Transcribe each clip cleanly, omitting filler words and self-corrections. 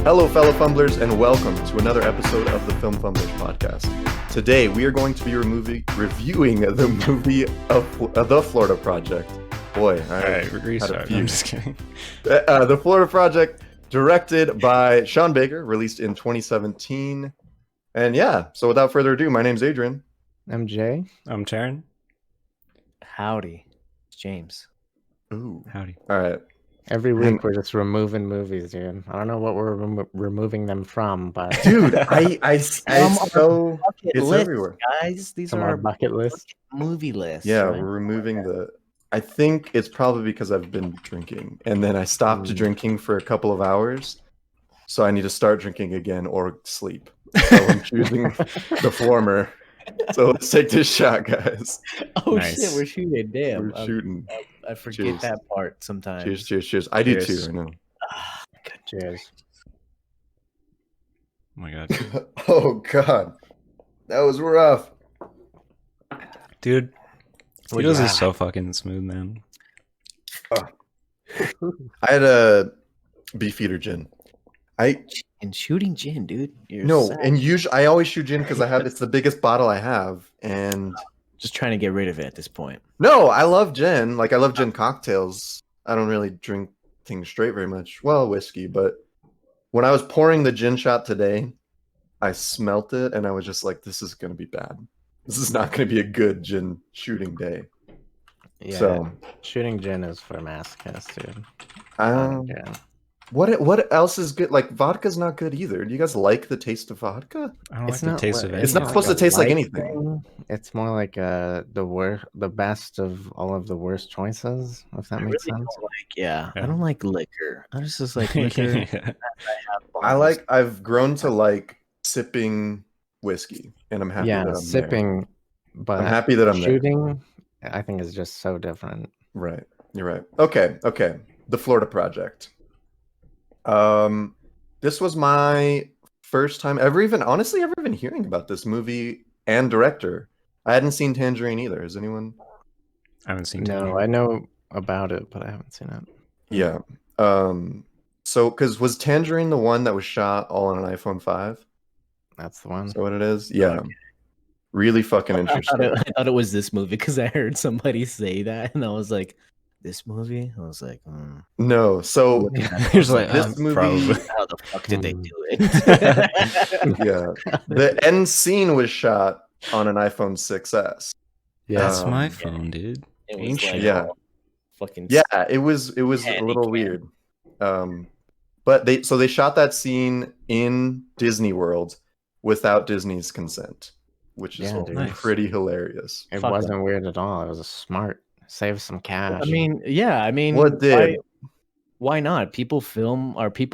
Hello, fellow Fumblers, and welcome to another episode of the Film Fumblers podcast. Today, we are going to be reviewing the movie of The Florida Project. Boy, all right, restart. I'm just kidding. The Florida Project, directed by Sean Baker, released in 2017. And yeah, so without further ado, my name's Adrian. I'm Jay. I'm Taryn. Howdy, it's James. Ooh, howdy. All right. Every week we're just removing movies, dude. I don't know what we're removing them from, but dude, it's list, everywhere, guys. These from are our bucket list. Movie lists. Yeah, right? we're removing the. I think it's probably because I've been drinking, and then I stopped drinking for a couple of hours, so I need to start drinking again or sleep. So I'm choosing the former. So let's take this shot, guys. Oh Nice. shit, we're shooting. Damn, We're shooting. I forget Cheers. that part sometimes. Cheers, cheers, cheers. I do too. I know. Cheers. Oh my god, Oh god, that was rough. dude, What Tito's you is have? so fucking smooth, man. I had a Beefeater gin. And shooting gin, dude. You're No, sad. and usually I always shoot gin because it's the biggest bottle I have, and Just trying to get rid of it at this point. no, I love gin. Like I love gin cocktails. I don't really drink things straight very much. Well, whiskey, but when I was pouring the gin shot today, I smelt it and I was just like, "This is gonna be bad. This is not gonna be a good gin shooting day." Yeah, So, shooting gin is for masochists, dude. Yeah. what else is good? Like vodka's not good either. Do you guys like the taste of vodka? I don't It's like not the taste what- of it. It's not supposed to taste like anything. thing. It's more like the best of all of the worst choices, if that I makes really sense. don't like. Yeah, Yeah. I don't like liquor. I just like liquor. I've grown to like sipping whiskey, and I'm happy Yeah, that I'm sipping, but I'm happy that I'm there. shooting, I think is just so different. Right. You're right. Okay. The Florida Project. This was my first time ever even hearing about this movie and director. I hadn't seen Tangerine either. Has anyone? I haven't seen. No, Tangerine. I know about it, but I haven't seen it. Yeah. So because was Tangerine the one that was shot all on an iPhone 5? That's the one. Is that what it is? Yeah. Really fucking I interesting. thought it was this movie because I heard somebody say that, and I was like, "This movie?" I was like, No. So There's like this movie. probably. "How the fuck did they do it?" Yeah. The end scene was shot on an iPhone 6S. That's Um, my phone, dude. It was Ancient. like, Yeah. fucking Yeah, it was a Handy little cam. weird. But they shot that scene in Disney World without Disney's consent, which is Yeah, dude. Nice. pretty hilarious. It Fuck wasn't weird at all. It was a smart. Save some cash. I mean, yeah, I mean, What did? why not? People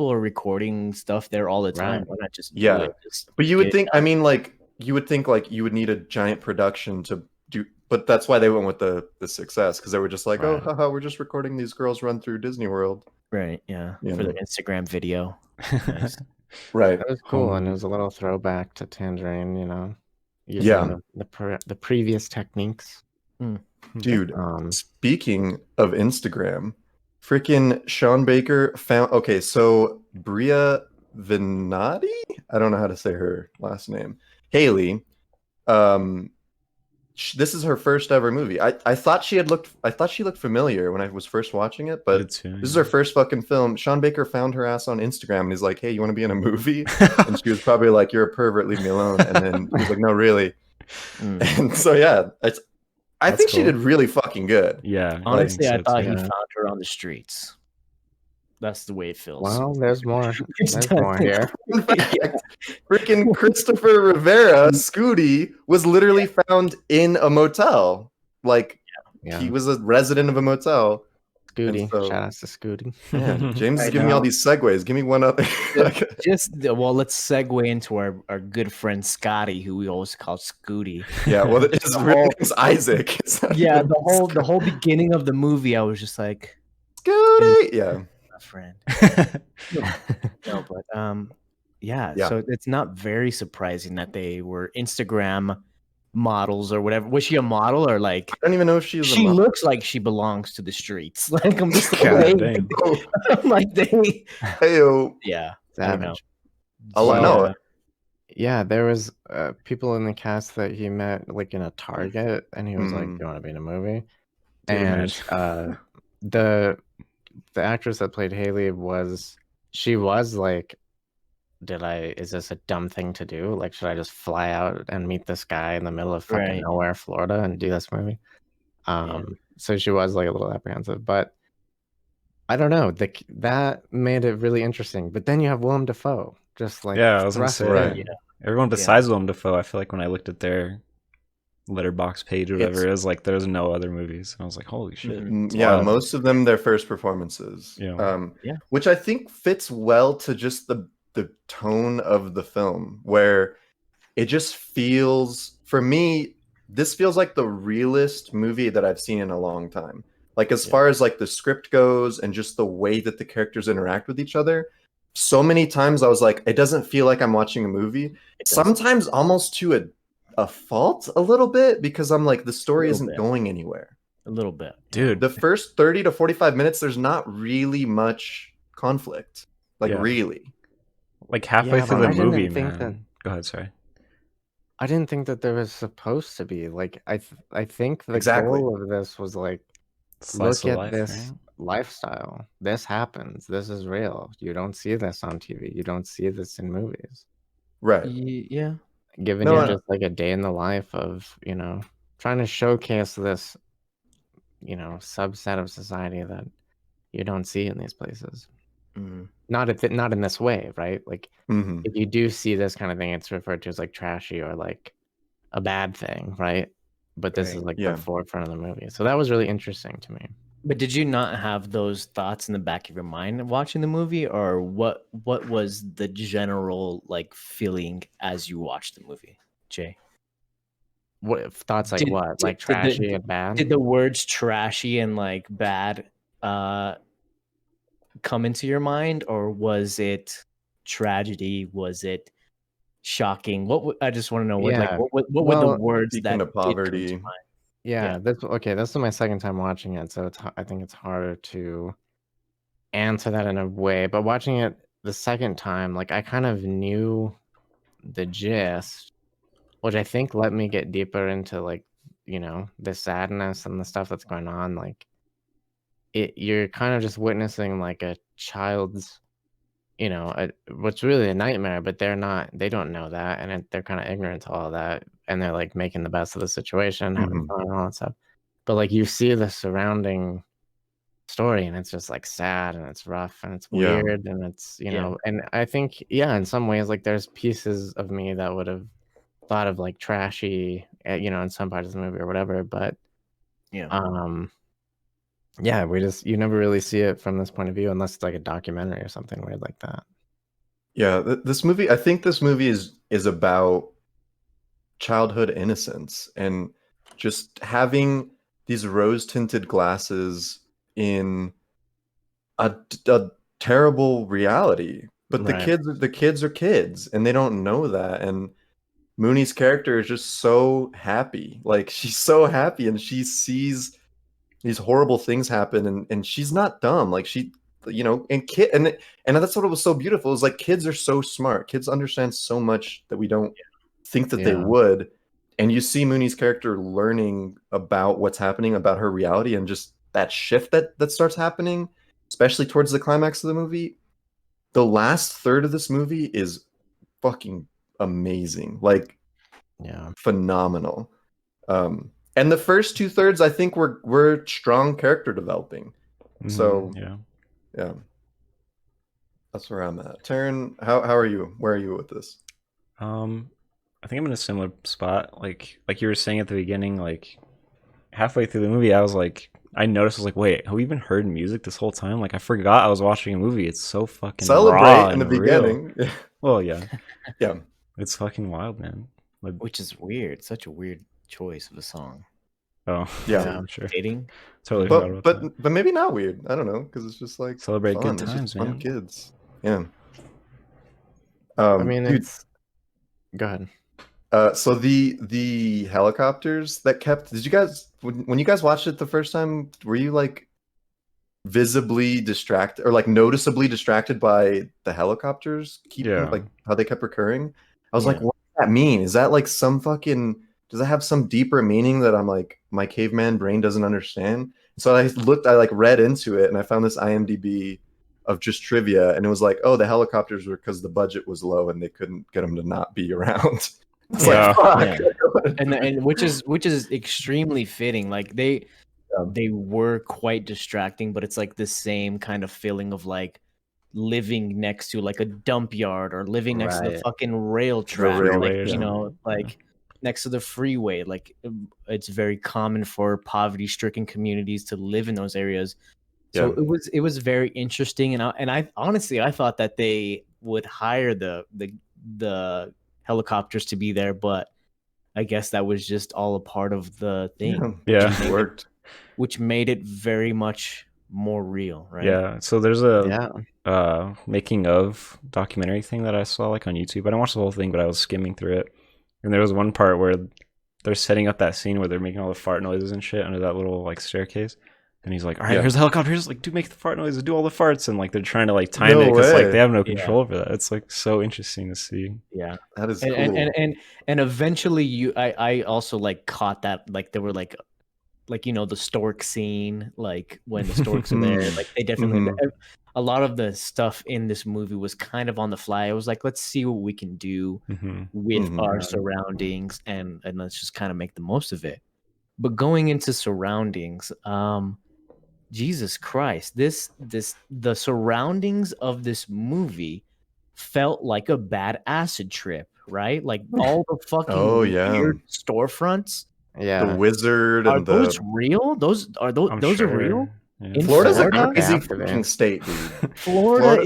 are recording stuff there all the time. Right. Why not just do Yeah. it? Just But you get would it think, done. I mean, like you would think like you would need a giant production to do, but that's why they went with the success because they were just like, oh, Right. haha, we're just recording these girls run through Disney World. right, yeah, You for know. the Instagram video. Nice. Right. it was cool, and it was a little throwback to Tangerine. You know, Yeah. the previous techniques. Dude, Um, speaking of Instagram, freaking Sean Baker found. Okay, so Bria Venati, I don't know how to say her last name. Haley, this is her first ever movie. I thought she looked familiar when I was first watching it, but this is her first fucking film. Sean Baker found her ass on Instagram and he's like, "Hey, you want to be in a movie?" And she was probably like, "You're a pervert, leave me alone." And then he's like, "No, really." Mm. And so yeah, I That's think she cool. did really fucking good. Yeah. Honestly, I think so, thought too. he Yeah. found her on the streets. That's the way it feels. well, there's more. It's There's more definitely- here. In fact, freaking Christopher Rivera, Scooty, was literally found in a motel. Like Yeah, he was a resident of a motel. Scooty. and so- Shout out to Scooty. Man, James is I giving me all know. these segues. Give me one up. Well, let's segue into our good friend Scotty, who we always call Scooty. Yeah, well, his The real whole- name's Isaac. It's not Yeah, even the whole beginning of the movie, I was just like, Scooty. Yeah, my friend. No, but yeah. Yeah. So it's not very surprising that they were Instagram models or whatever. Was she a model or like? I don't even know if she was. She a model. looks like she belongs to the streets. Like I'm just like, God they, dang. I'm like they. Heyo. Yeah. Savage. Oh, Well, no. Yeah, there was people in the cast that he met like in a Target, and he was like, "Do Mm. you want to be in a movie?" Dude, And imagine. the actress that played Haley she was like, is this a dumb thing to do? Like, should I just fly out and meet this guy in the middle of fucking Right. nowhere, Florida, and do this movie? So she was like a little apprehensive, but I don't know. That made it really interesting. But then you have Willem Dafoe just like Yeah, I was gonna thrust say, Right. in. everyone besides Willem Dafoe, I feel like when I looked at their letterbox page or whatever, it was like there's no other movies. I was like, holy shit. It's Yeah, wild. most of them their first performances. Yeah. Which I think fits well to just the tone of the film, where it just feels, for me, this feels like the realest movie that I've seen in a long time. Like, as far as like the script goes and just the way that the characters interact with each other, so many times I was like, it doesn't feel like I'm watching a movie. Sometimes almost to a fault a little bit, because I'm like, the story isn't going anywhere. A little bit. Dude. The first 30 to 45 minutes, there's not really much conflict. Like, really. Like halfway through the movie, think man. Go ahead, sorry. I didn't think that there was supposed to be. Like, I think the Exactly. goal of this was like, Slice look of at life, this right? lifestyle. This happens. This is real. You don't see this on TV. You don't see this in movies. Right. Yeah. Giving you just like a day in the life of, trying to showcase this, subset of society that you don't see in these places. Not in this way, right? Like, if you do see this kind of thing, it's referred to as like trashy or like a bad thing, right? But this is like the forefront of the movie. So that was really interesting to me. But did you not have those thoughts in the back of your mind watching the movie, or what was the general like feeling as you watched the movie, Jay? What thoughts like what? Like trashy and bad? Did the words trashy and like bad come into your mind, or was it tragedy? Was it shocking? I just want to know what were the words speaking that of poverty. did come to mind? Yeah, this is my second time watching it, so I think it's harder to answer that in a way. But watching it the second time, like I kind of knew the gist, which I think let me get deeper into like, the sadness and the stuff that's going on. Like you're kind of just witnessing like a child's, what's really a nightmare, but they don't know that, and they're kind of ignorant to all that, and they're like making the best of the situation, having fun and all that stuff. But like you see the surrounding story, and it's just like sad, and it's rough, and it's weird, and it's and I think in some ways like there's pieces of me that would have thought of like trashy, in some parts of the movie or whatever, but you never really see it from this point of view unless it's like a documentary or something weird like that. Yeah, I think this movie is about childhood innocence and just having these rose-tinted glasses in a terrible reality. But the kids are kids, and they don't know that. And Mooney's character is just so happy. Like, she's so happy, and she sees these horrible things happen, and she's not dumb. Like, she, and that's what was so beautiful, is like, kids are so smart. Kids understand so much that we don't think that they would. And you see Mooney's character learning about what's happening, about her reality, and just that shift that starts happening, especially towards the climax of the movie. The last third of this movie is fucking amazing. Like, phenomenal. And the first 2/3, I think, were strong character developing. So yeah, that's where I'm at. Taryn, how are you? Where are you with this? I think I'm in a similar spot. Like you were saying at the beginning, like halfway through the movie, I noticed, I was like, wait, have we even heard music this whole time? Like, I forgot I was watching a movie. It's so fucking raw in the and beginning. Well, yeah. Yeah. It's fucking wild, man. Like, which is weird. Such a weird choice of a song. Oh, yeah, sure. Dating. Totally but maybe not weird. I don't know, because it's just like celebrate fun. good times, fun man. kids. Yeah. I mean, dude, go ahead. So the helicopters that kept, did you guys, when you guys watched it the first time, were you like visibly distracted or like noticeably distracted by the helicopters keeping Yeah. like how they kept recurring. I was Yeah. like, what does that mean? Is that like some fucking does that have some deeper meaning that I'm like my caveman brain doesn't understand? So I like read into it and I found this IMDb of just trivia and it was like, oh, the helicopters were because the budget was low and they couldn't get them to not be around. It's Yeah. like, fuck. Yeah. and which is extremely fitting. Like they were quite distracting, but it's like the same kind of feeling of like living next to like a dump yard or living next to the Right. fucking rail track, railway like or you something. know, like next to the freeway. Like it's very common for poverty-stricken communities to live in those areas. So Yeah. it was very interesting, and I honestly I thought that they would hire the helicopters to be there, but I guess that was just all a part of the thing, Yeah. It worked. which made it very much more real, right? Yeah. So there's a Yeah. making of documentary thing that I saw like on YouTube. I didn't watch the whole thing, but I was skimming through it. And there was one part where they're setting up that scene where they're making all the fart noises and shit under that little like staircase. And he's like, all right, Yeah. here's the helicopter. Here's like, do make the fart noises, do all the farts. And like, they're trying to like time No it because like way. they have no Yeah. control over that. It's like so interesting to see. Yeah. That is And, cool. and eventually I also like caught that, like there were like you know the stork scene, like when the storks are there, like they definitely Mhm. a lot of the stuff in this movie was kind of on the fly. I was like, let's see what we can do Mm-hmm. with Mhm. our surroundings and let's just kind of make the most of it. But going into surroundings, Jesus Christ, the surroundings of this movie felt like a bad acid trip, right? Like all the fucking Oh, yeah. weird storefronts. The Yeah. wizard Are and those the real? Those are real? Yeah. In Florida's a Florida? crazy After fucking that. state, dude. Florida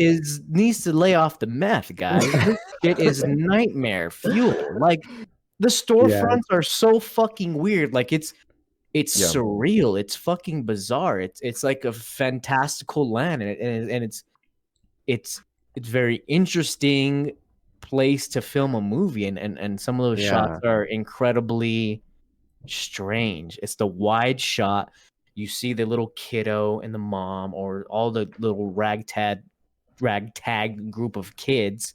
needs to lay off the meth, guys. This shit is nightmare fuel. Like the storefronts are so fucking weird. Like it's Yeah. surreal. It's fucking bizarre. It's like a fantastical land, and it's very interesting place to film a movie, and some of those shots are incredibly strange. It's the wide shot. You see the little kiddo and the mom, or all the little ragtag group of kids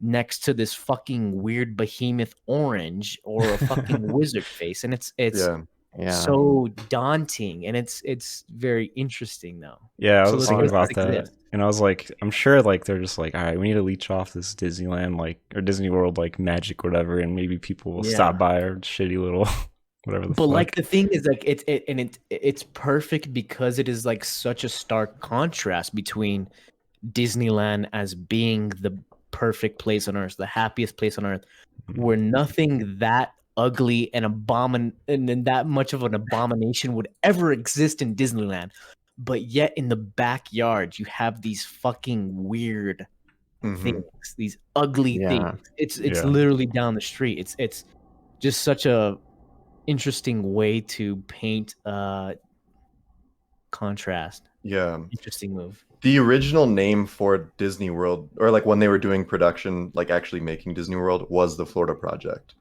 next to this fucking weird behemoth orange or a fucking wizard face, and it's Yeah. Yeah. so daunting, and it's very interesting though. Yeah, I So was let's- thinking let's about exist. that. And I was like, I'm sure like they're just like, all right, we need to leech off this Disneyland like or Disney World like magic or whatever, and maybe people will Yeah. stop by our shitty little whatever the But fuck. like the thing is, like it's perfect because it is like such a stark contrast between Disneyland as being the perfect place on earth, the happiest place on earth, where nothing that ugly and and that much of an abomination would ever exist in Disneyland. But yet in the backyard, you have these fucking weird Mhm. things, these ugly Yeah. things. It's Yeah. literally down the street. It's just such a interesting way to paint contrast. Yeah. Interesting move. The original name for Disney World, or like when they were doing production, like actually making Disney World, was the Florida Project.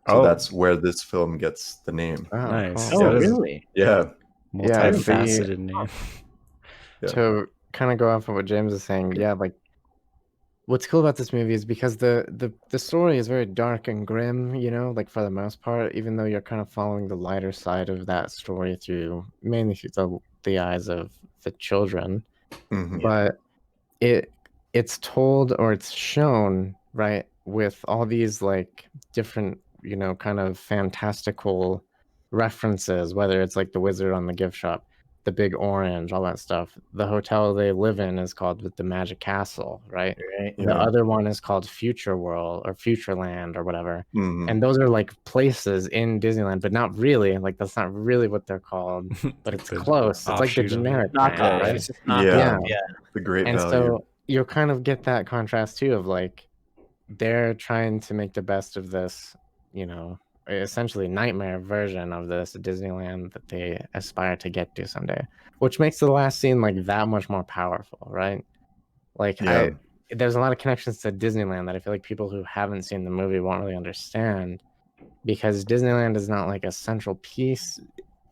So Oh. that's where this film gets the name. Oh, Nice. cool. Yeah, Oh, that is- really? Yeah. Yeah, multifaceted name. Yeah. To kind of go off of what James is saying, yeah, like what's cool about this movie is because the story is very dark and grim, you know, like for the most part, even though you're kind of following the lighter side of that story mainly through the eyes of the children. Mhm. But it's told or it's shown, right, with all these like different, you know, kind of fantastical references, whether it's like the wizard on the gift shop, the big orange, all that stuff. The hotel they live in is called the Magic Castle, right? Right. Yeah. The other one is called Future World or Futureland or whatever. Mhm. And those are like places in Disneyland, but not really. Like that's not really what they're called, but it's The close. It's like the offshoot of it. generic Knockoff. brand, right? It's just knockoff. Yeah. Yeah. The great And value. so you'll kind of get that contrast too of like they're trying to make the best of this, you know, essentially nightmare version of this Disneyland that they aspire to get to someday, which makes the last scene like that much more powerful, right? Like Yeah. there's a lot of connections to Disneyland that I feel like people who haven't seen the movie won't really understand, because Disneyland is not like a central piece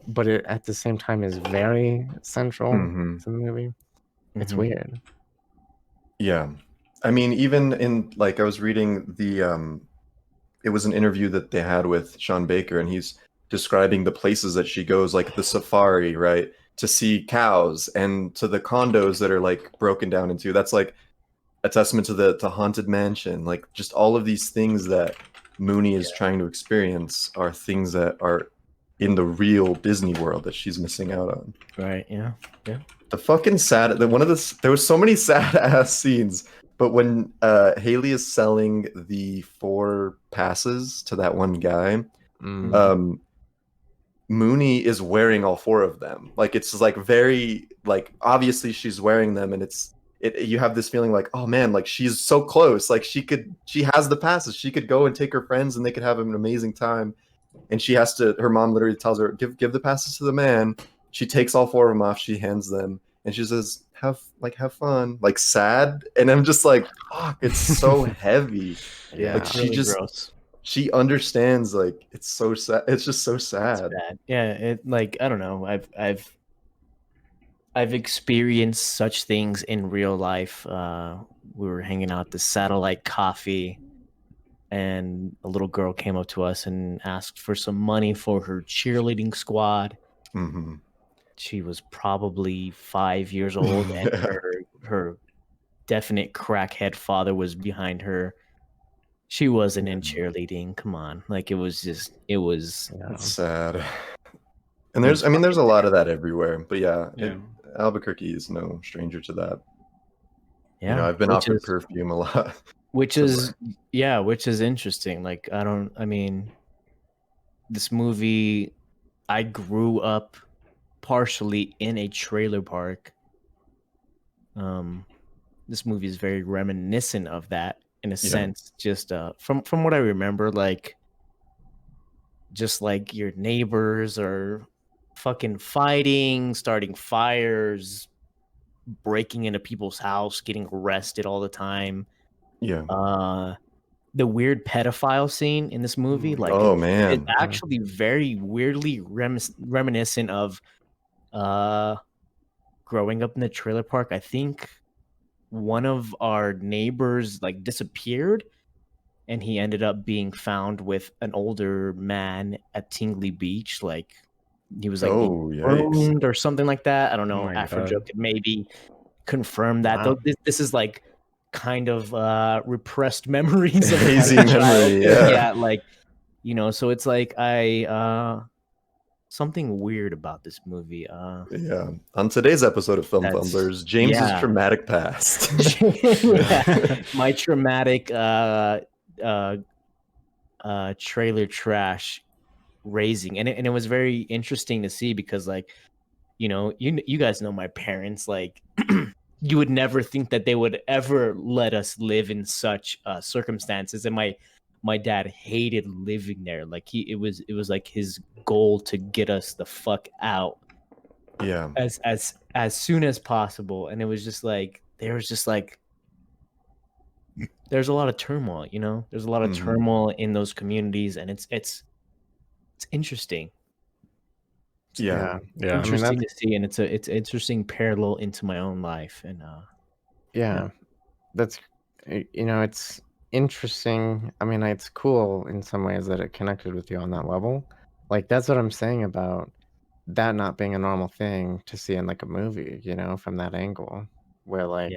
but it at the same time is very central Mhm. to the movie. It's Mhm. weird. Yeah. I mean, even in like I was reading it was an interview that they had with Sean Baker, and he's describing the places that she goes, like the safari, right? To see cows, and to the condos that are like broken down into. That's like a testament to the haunted mansion. Like just all of these things that Mooney is trying to experience are things that are in the real Disney world that she's missing out on. Right. Yeah. The fucking sad there was so many sad ass scenes, but when Haley is selling the 4 passes to that one guy, Mm. um Mooney is wearing all 4 of them. Like it's like very like obviously she's wearing them, and you have this feeling like, oh man, like she's so close. Like she has the passes. She could go and take her friends and they could have an amazing time. And she has to, her mom literally tells her, give the passes to the man. She takes all 4 of them off, she hands them, and she says, have fun. Like sad. And I'm just like, fuck, it's so heavy. Yeah. Like It's she really just gross. she understands, like it's so sad. It's just so It's sad. bad. Yeah. It like I don't know. I've experienced such things in real life. We were hanging out at the Satellite Coffee, and a little girl came up to us and asked for some money for her cheerleading squad. Hmm. She was probably 5 years old, and her definite crackhead father was behind her. She wasn't in cheerleading. Come on, like it was. Yeah. It's sad. And there's a lot of that everywhere. But yeah, Yeah. Albuquerque is no stranger to that. Yeah, You know, I've been which offered is perfume a lot. which So is which is interesting. Like I mean, this movie, I grew up partially in a trailer park. This movie is very reminiscent of that in a sense. Just from what I remember, like just like your neighbors are fucking fighting, starting fires, breaking into people's house, getting arrested all the time. yeah. The weird pedophile scene in this movie, like Oh it's man. actually very weirdly reminiscent of growing up in the trailer park. I think one of our neighbors like disappeared, and he ended up being found with an older man at Tingley Beach. Like he was like Oh yikes. burned or something like that. I don't know. my Afrojoe God. could maybe confirm that. Wow. Though this is like kind of repressed memories of Hazy as a child. memory, yeah. Yeah, like so it's like something weird about this movie. Yeah. On today's episode of Film That's- Fumblers, James's yeah. traumatic past. Yeah, my traumatic trailer trash raising, and it was very interesting to see because like you guys know my parents, like you would never think that they would ever let us live in such circumstances, and my dad hated living there. Like it was like his goal to get us the fuck out Yeah. as soon as possible. And it was just like there's a lot of turmoil, there's a lot of Mhm. turmoil in those communities, and it's interesting. Yeah. Yeah. Interesting to see, and it's interesting parallel into my own life. And Yeah. That's it's interesting. I mean, it's cool in some ways that it connected with you on that level. Like that's what I'm saying about that not being a normal thing to see in like a movie, from that angle where like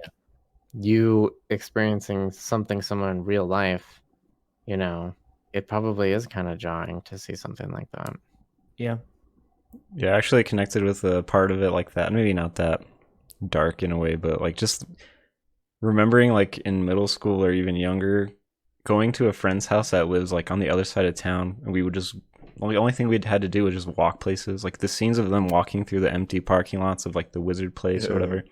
you experiencing something similar in real life, it probably is kind of jarring to see something like that. yeah, Yeah, I actually connected with a part of it like that. Maybe not that dark in a way, but like just remembering like in middle school or even younger, going to a friend's house that lives like on the other side of town, and we would just the only thing we'd had to do was just walk places. Like the scenes of them walking through the empty parking lots of like the Wizard Place or whatever.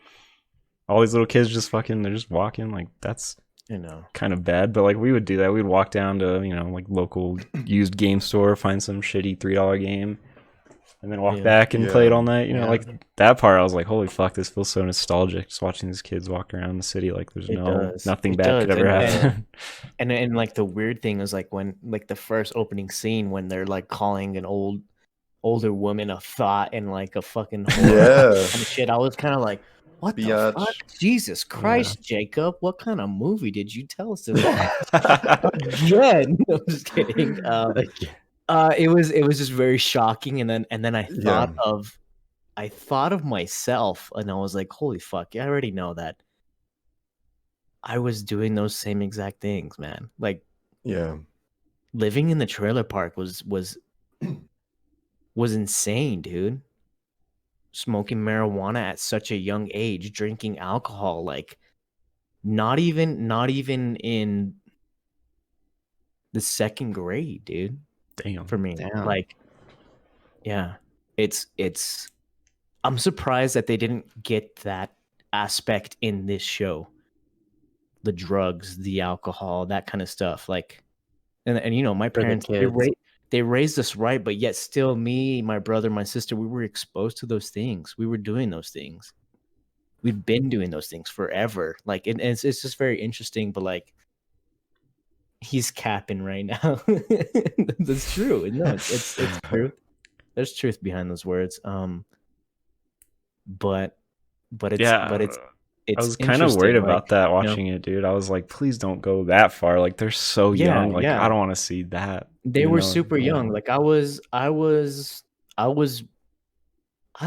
All these little kids just they're just walking. Like that's kind of bad, but like we would do that. We'd walk down to like local used game store, find some shitty $3 game, and then walk back and play it all night. Like that part, I was like, holy fuck, this feels so nostalgic. Just watching these kids walk around the city, like there's nothing bad could ever happen. And like the weird thing is like when like the first opening scene when they're like calling an old older woman a thought and like a fucking horror Yeah. kind of shit. I was kind of like, what the Biatch. fuck? Jesus Christ, Jacob, what kind of movie did you tell us to watch? Again, I'm just kidding. It was just very shocking, and then I thought of myself, and I was like, holy fuck, yeah, I already know that I was doing those same exact things, man. Like, Yeah. living in the trailer park was insane, dude. Smoking marijuana at such a young age, drinking alcohol, like not even in the second grade, dude. Damn. For me, Damn. like, yeah, it's. I'm surprised that they didn't get that aspect in this show. The drugs, the alcohol, that kind of stuff, like, and you know, my For the parents kids. they raised us right, but yet still, me, my brother, my sister, we were exposed to those things. We were doing those things. We've been doing those things forever. Like, and it's just very interesting. But like, he's capping right now. That's true. No, it's true. There's truth behind those words. But it's Yeah, it's I was kind of worried interesting, about like, that you know? watching it, dude. I was like, please don't go that far. Like they're so Yeah, young. Like yeah. I don't want to see that. They you were know? super young. Like I was I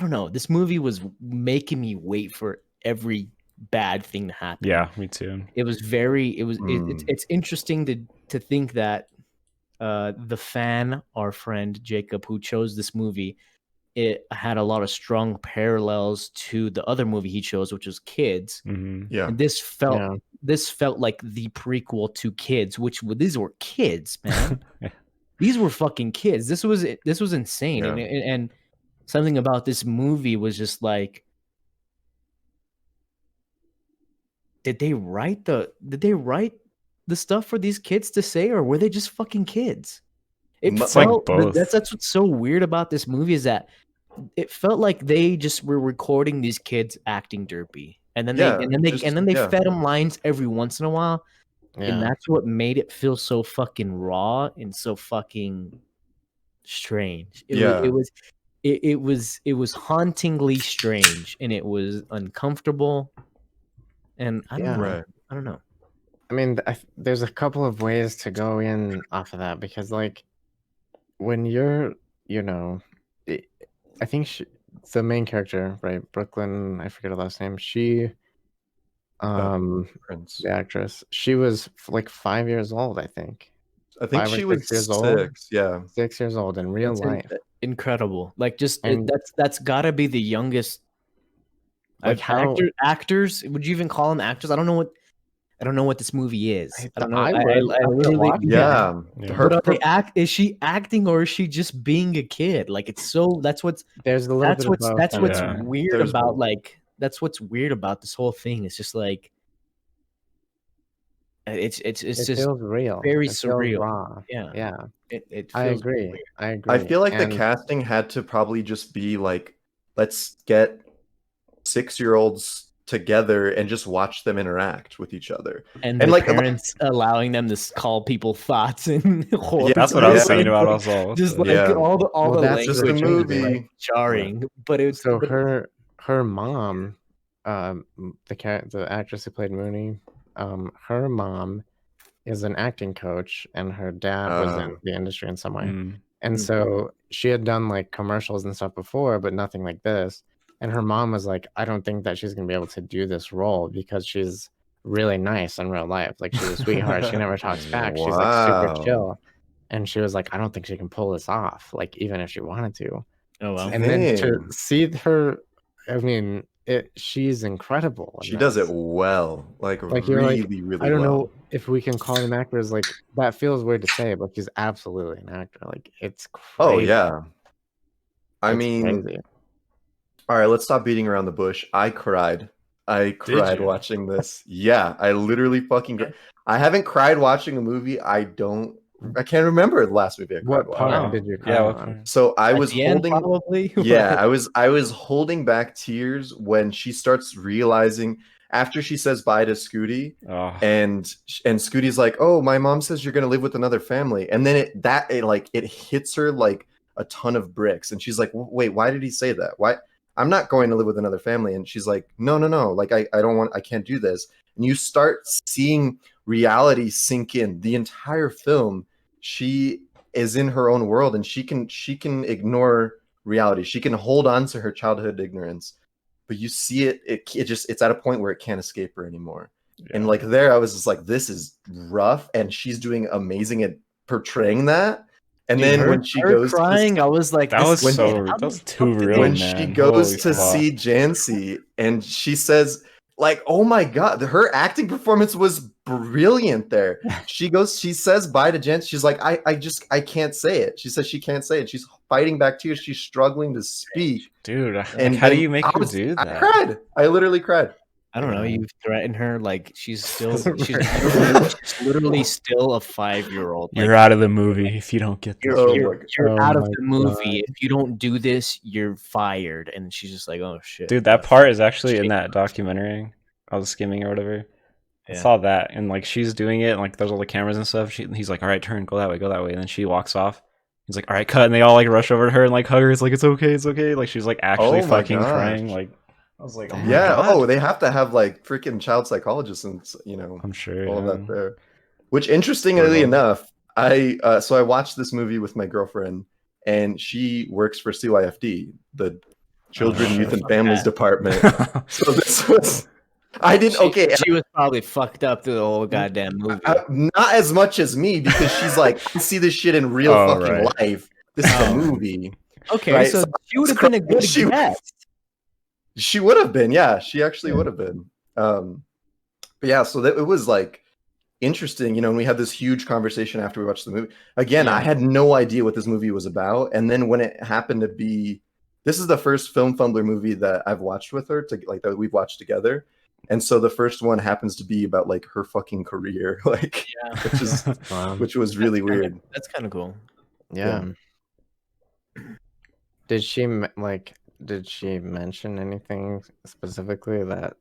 don't know. This movie was making me wait for every bad thing to happen. Yeah, me too. It was it's interesting to think that the fan, our friend Jacob, who chose this movie, it had a lot of strong parallels to the other movie he chose, which was Kids. Mm-hmm. Yeah. And this felt like the prequel to Kids, which these were kids, man. These were fucking kids. This was insane. Yeah. And something about this movie was just like, did they write the stuff for these kids to say, or were they just fucking kids? It's like both. That's what's so weird about this movie, is that it felt like they just were recording these kids acting derpy, and then they fed them lines every once in a while, and that's what made it feel so fucking raw and so fucking strange. It was hauntingly strange, and it was uncomfortable, and I don't know. Right. I don't know. I mean, there's a couple of ways to go in off of that, because like when you're, you know, I think the main character, right, Brooklyn, I forget her last name. She, Prince. the actress, she was like 5 years old, I think. I think 5 or she 6 was years 6. old. Yeah. 6 years old in real life. Incredible. Like, just And- that's gotta be the youngest. Like how actors? Would you even call them actors? I don't know what this movie is. I don't know. I I would after literally, watching it. Yeah. Yeah. Her but is she acting, or is she just being a kid? Like, it's so There's a little bit of both. that's what's Yeah. weird There's about both. like that's what's weird about this whole thing. It's just like it's It just feels real. very It feels surreal. raw. Yeah. Yeah. It I feels agree. weird. I agree. I feel like And the casting had to probably just be like, let's get 6-year-olds together and just watch them interact with each other. And And the like- parents allowing them to call people thoughts and horror. That's what I was Yeah. saying about also. Just like Yeah. all the Well, that's language just the was, movie. like, jarring, but it was so her mom, the actress who played Mooney, her mom is an acting coach, and her dad was in the industry in some way. Mm. And Mm. so she had done like commercials and stuff before, but nothing like this. And her mom was like, I don't think that she's gonna be able to do this role because she's really nice in real life. Like, she's a sweetheart. She never talks back. She's like super Wow. chill. And she was like, I don't think she can pull this off, like, even if she wanted to. oh well. And then to Dang. see her, I mean, she's incredible. in She does it this. well. Like You're really, like, really I don't well. know if we can call them actors. Like, that feels weird to say, but she's absolutely an actor. Like, it's crazy. Oh yeah. I It's mean, crazy. all right, let's stop beating around the bush. I cried you? watching this. Yeah, I literally fucking I haven't cried watching a movie. I can't remember the last movie I cried What watching. part Wow. did you cry Yeah, what on? part? So I At was the end, holding probably. Yeah, I was holding back tears when she starts realizing, after she says bye to Scooty, Oh. and Scooty's like, "Oh, my mom says you're gonna live with another family," and then it hits her like a ton of bricks. And she's like, wait, why did he say that? Why? I'm not going to live with another family. And she's like, no, like I don't want, I can't do this. And you start seeing reality sink in. The entire film, she is in her own world, and she can ignore reality. She can hold on to her childhood ignorance, but you see it's at a point where it can't escape her anymore. Yeah. And like there, I was just like, this is rough, and she's doing amazing at portraying that. And Dude, then when she goes crying, I was like, that was too real. When man. she goes Holy to see Jancy, and she says, like, oh my God, her acting performance was brilliant there. She says bye to Jancy. She's like, I can't say it. She says she can't say it. She's fighting back tears. She's struggling to speak. Dude, and how do you make her do that? I cried. I literally cried. I don't know. You threaten her like she's literally still a 5-year-old. Like, you're out of the movie if you don't get this. You're out of the movie. If you don't do this, you're fired. And she's just like, oh shit. Dude, that part is actually in that documentary I was skimming or whatever. Yeah. I saw that, and like she's doing it, and like there's all the cameras and stuff. He's like, all right, turn, go that way, and then she walks off. He's like, all right, cut, and they all like rush over to her and like hug her. It's like, it's okay. Like she's like actually fucking crying. Like I was like, oh my God. They have to have like freaking child psychologists, and I'm sure all of that there. Which, interestingly enough, I watched this movie with my girlfriend, and she works for CYFD, the Children, Youth, and Families Department. So this was. I didn't. She was probably fucked up through the whole goddamn movie. Not as much as me, because she's like, I see this shit in real life. This is a movie. Okay, right? So she would have been a good guest. She would have been, yeah. She actually would have been. But yeah, so it was like interesting, and we had this huge conversation after we watched the movie. Again, I had no idea what this movie was about, and then when it happened to be, this is the first Film Fumbler movie that I've watched with her, that we've watched together. And so the first one happens to be about like her fucking career, like, which was really weird. That's kind of cool. Yeah. Did she mention anything specifically that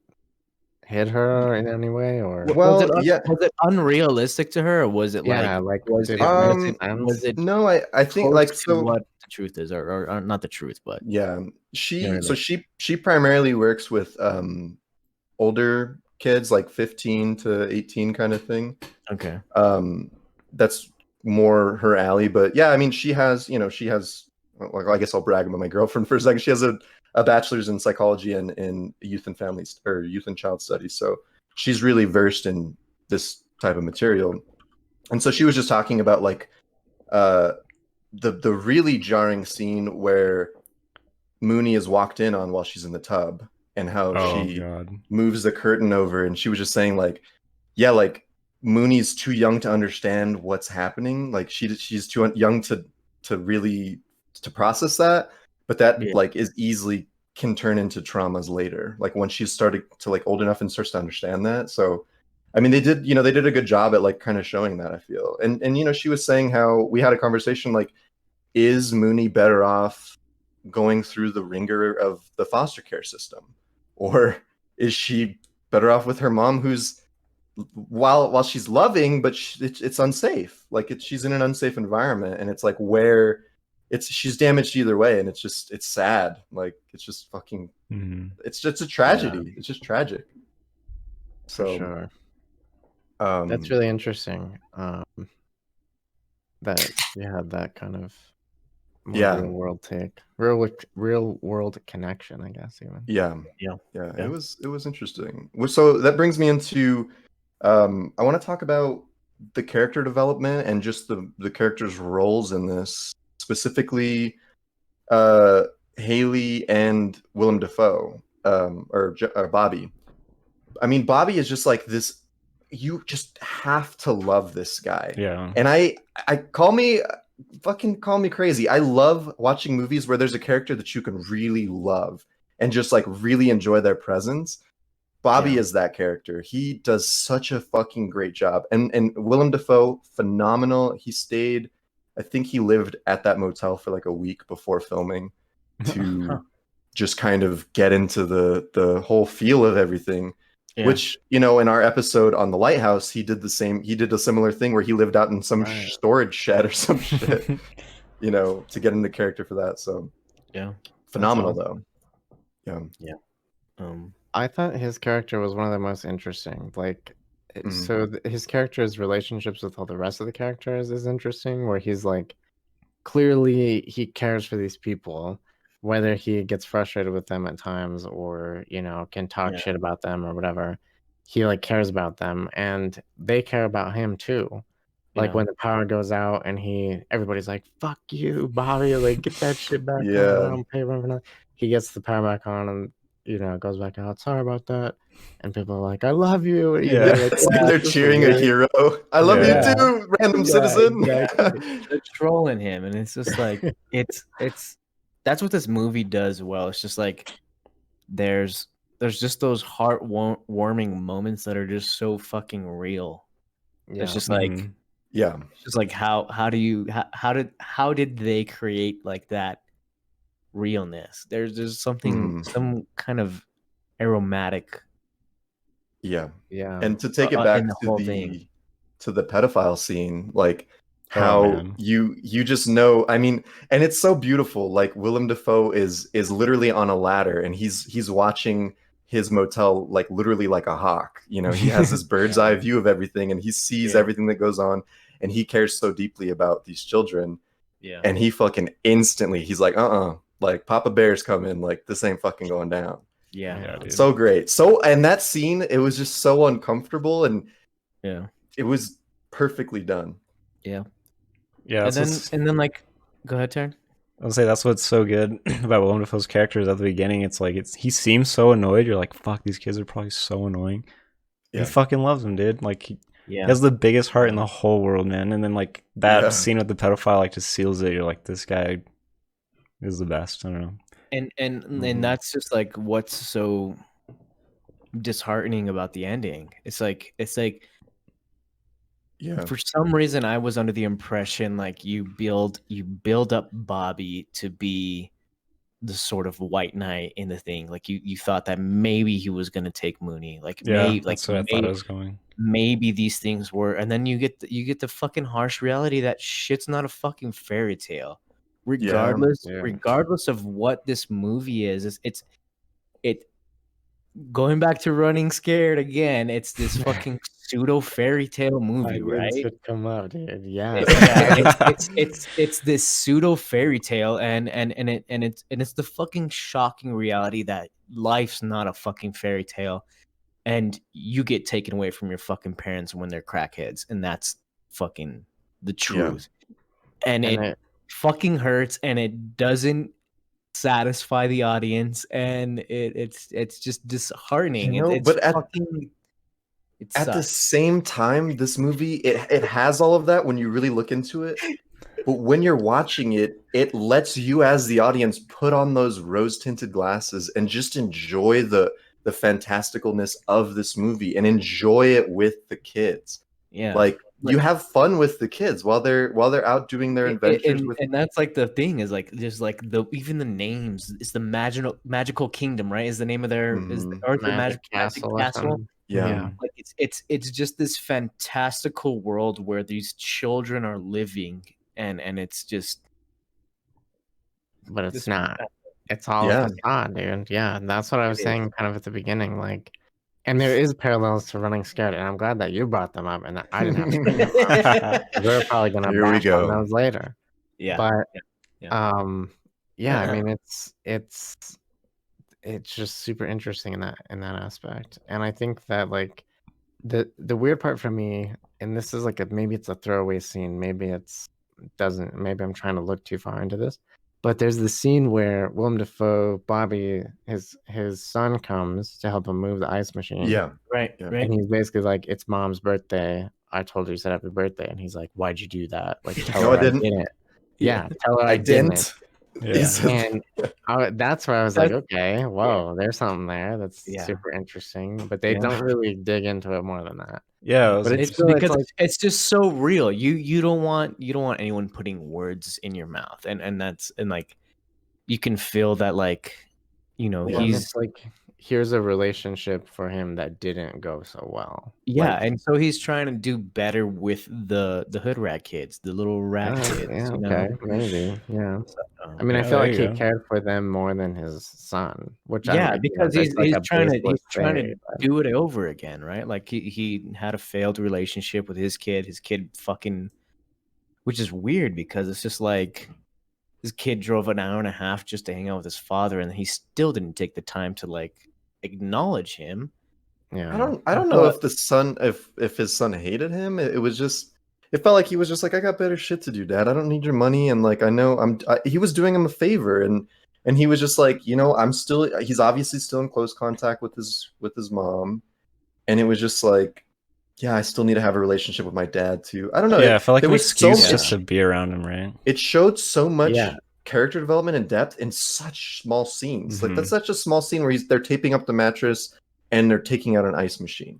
hit her in any way, or was it unrealistic to her, or was it was it no? I think like so what the truth is, or not the truth, but she primarily works with older kids, like 15 to 18 kind of thing. Okay. That's more her alley, but yeah, I mean, she has, well, I guess I'll brag about my girlfriend for a second. She has a bachelor's in psychology and in youth and families, or youth and child studies. So she's really versed in this type of material. And so she was just talking about like the really jarring scene where Mooney is walked in on while she's in the tub, and how she moves the curtain over. And she was just saying like, yeah, like Mooney's too young to understand what's happening. Like she's too young to really process that, but that like is easily can turn into traumas later. Like when she's started to like old enough and starts to understand that. So, I mean, they did a good job at like kind of showing that, I feel. And she was saying how we had a conversation like, is Mooney better off going through the ringer of the foster care system? Or is she better off with her mom, who's while she's loving, but it's unsafe. Like she's in an unsafe environment, and it's like where she's damaged either way, and it's sad. Like it's just fucking. It's just a tragedy. Yeah. It's just tragic. So for sure. That's really interesting. That you had that kind of. Real world take, real world connection, I guess. Even yeah. It was interesting. So that brings me into I want to talk about the character development and just the characters' roles in this, specifically Haley and Willem Dafoe, or Bobby. I mean, Bobby is just like this. You just have to love this guy. Yeah. And I fucking call me crazy. I love watching movies where there's a character that you can really love and just like really enjoy their presence. Bobby is that character. He does such a fucking great job. And Willem Dafoe, phenomenal. He stayed, I think he lived at that motel for like a week before filming to just kind of get into the whole feel of everything. Yeah. Which, in our episode on the lighthouse, he did a similar thing where he lived out in some storage shed or some shit. you know, to get into character for that. So Yeah. phenomenal awesome. though. Yeah. I thought his character was one of the most interesting. Like, Mhm. so his character's relationships with all the rest of the characters is interesting, where he's like, clearly he cares for these people, whether he gets frustrated with them at times or, you know, can talk Yeah. shit about them or whatever. He like cares about them and they care about him too. Like Yeah. when the power goes out and everybody's like, fuck you, Bobby, like get that shit back on. I Yeah. don't pay rent for nothing. He gets the power back on and, you know, goes back out. Sorry about that. And people are like, I love you. You Yeah. know, like, It's like yeah, they're it's just cheering a weird. hero. I love Yeah. you too, random Yeah, citizen. exactly. They're trolling him, and it's just like it's that's what this movie does well. It's just like there's just those heart-warming moments that are just so fucking real. Yeah. It's just like Mhm. Yeah. it's just like how did they create like that realness? There's something Mhm. some kind of aromatic Yeah. Yeah. And to take it back in the to whole thing. the pedophile scene, like Oh, how man. you just know, I mean, and it's so beautiful. Like Willem Dafoe is literally on a ladder and he's watching his motel like literally like a hawk. You know, he has this bird's eye view of everything and he sees Yeah. everything that goes on and he cares so deeply about these children. Yeah. And he fucking instantly he's like, like Papa Bear's coming, like this ain't fucking going down. Yeah. Yeah, dude. So great. So and that scene, it was just so uncomfortable and Yeah. it was perfectly done. Yeah. And that's then what's- like go ahead, Taryn. I'll say that's what's so good about Willem Dafoe's characters at the beginning. It's like he seems so annoyed. You're like, fuck, these kids are probably so annoying. Yeah. He fucking loves them, dude. Like he Yeah. has the biggest heart in the whole world, man. And then like that Yeah. scene with the pedophile like just seals it. You're like, this guy is the best. I don't know. And Mhm. that's just like what's so disheartening about the ending. It's like Yeah. for some reason I was under the impression like you build up Bobby to be the sort of white knight in the thing. Like you thought that maybe he was gonna take Mooney. Like Yeah, maybe that's what I thought it was going. maybe these things were, and then you get the fucking harsh reality that shit's not a fucking fairy tale. Regardless Yeah. regardless of what this movie is, it going back to Running Scared again, it's this fucking pseudo fairy tale I movie, knew this right? would come up, dude. Yeah. It's this pseudo fairy tale and it's the fucking shocking reality that life's not a fucking fairy tale and you get taken away from your fucking parents when they're crackheads and that's fucking the truth. And it fucking hurts and it doesn't satisfy the audience and it's just disheartening. You know, It's but at the sucks. same time, this movie it has all of that when you really look into it. But when you're watching it, it lets you as the audience put on those rose-tinted glasses and just enjoy the fantasticalness of this movie and enjoy it with the kids. Yeah. Like you have fun with the kids while they're out doing their adventures with. And that's like the thing is like just like even the names is the magical kingdom, right? Is the name of their is the Earth Magic Magic Castle or Castle? something. Yeah. Like it's just this fantastical world where these children are living and it's just But it's this not. It's all Yeah. a facade, dude. Yeah, and that's what I was It is. saying kind of at the beginning. Like, and there is parallels to Running Scared, and I'm glad that you brought them up and that I didn't have to bring them up. We're probably gonna Here we bash on go. those later. Yeah. But Yeah. yeah, I mean it's just super interesting in that aspect. And I think that like the weird part for me, and this is like maybe it's a throwaway scene, maybe maybe I'm trying to look too far into this. But there's the scene where Willem Dafoe, Bobby, his son comes to help him move the ice machine. Yeah. Right. Yeah. Right. And he's basically like, "It's Mom's birthday. I told her you said happy birthday." And he's like, "Why'd you do that? Like, tell No, her I didn't. Yeah, tell her I didn't." didn't. Yeah. He said- And that's where I was like, okay, whoa, there's something there that's Yeah. super interesting. But they Yeah. don't really dig into it more than that. Yeah, it was But It's still, because like, it's just so real. You don't want anyone putting words in your mouth, and that's and like you can feel that like you know, Yeah, and he's it's like here's a relationship for him that didn't go so well. yeah, Like, and so he's trying to do better with the hood rat kids, the little rat kids, yeah, you okay, know. maybe, yeah. So, I mean, I Yeah, feel there like you he go. cared for them more than his son, which I yeah, mean, because that's like he's a trying to baseless theory, but do it over again, right? Like he had a failed relationship with his kid. His kid fucking, which is weird because it's just like this kid drove an hour and a half just to hang out with his father, and he still didn't take the time to like acknowledge him. yeah, I don't know But if the son if his son hated him. It was just it felt like he was just like, I got better shit to do, Dad. I don't need your money, and like I know he was doing him a favor, and he was just like, you know, I'm still he's obviously still in close contact with his mom, and it was just like, yeah, I still need to have a relationship with my dad too. I don't know. Yeah, I felt like There an was so excuse just much. to be around him, right? It showed so much yeah, character development and depth in such small scenes. Like Mhm. that's such a small scene where they're taping up the mattress and they're taking out an ice machine.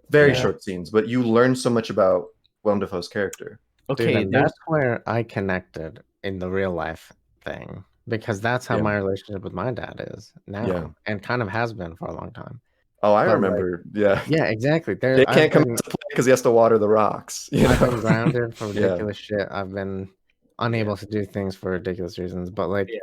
Very yeah. short scenes, but you learn so much about Willem Dafoe's character. Dude, okay, and there's that's where I connected in the real life thing because that's how Yeah. my relationship with my dad is now, Yeah. and kind of has been for a long time. Oh, I But like, remember. Yeah, yeah, exactly. it can't come into play because he has to water the rocks. You I've know? been grounded for Yeah. ridiculous shit. I've been unable to do things for ridiculous reasons. But like, Yeah.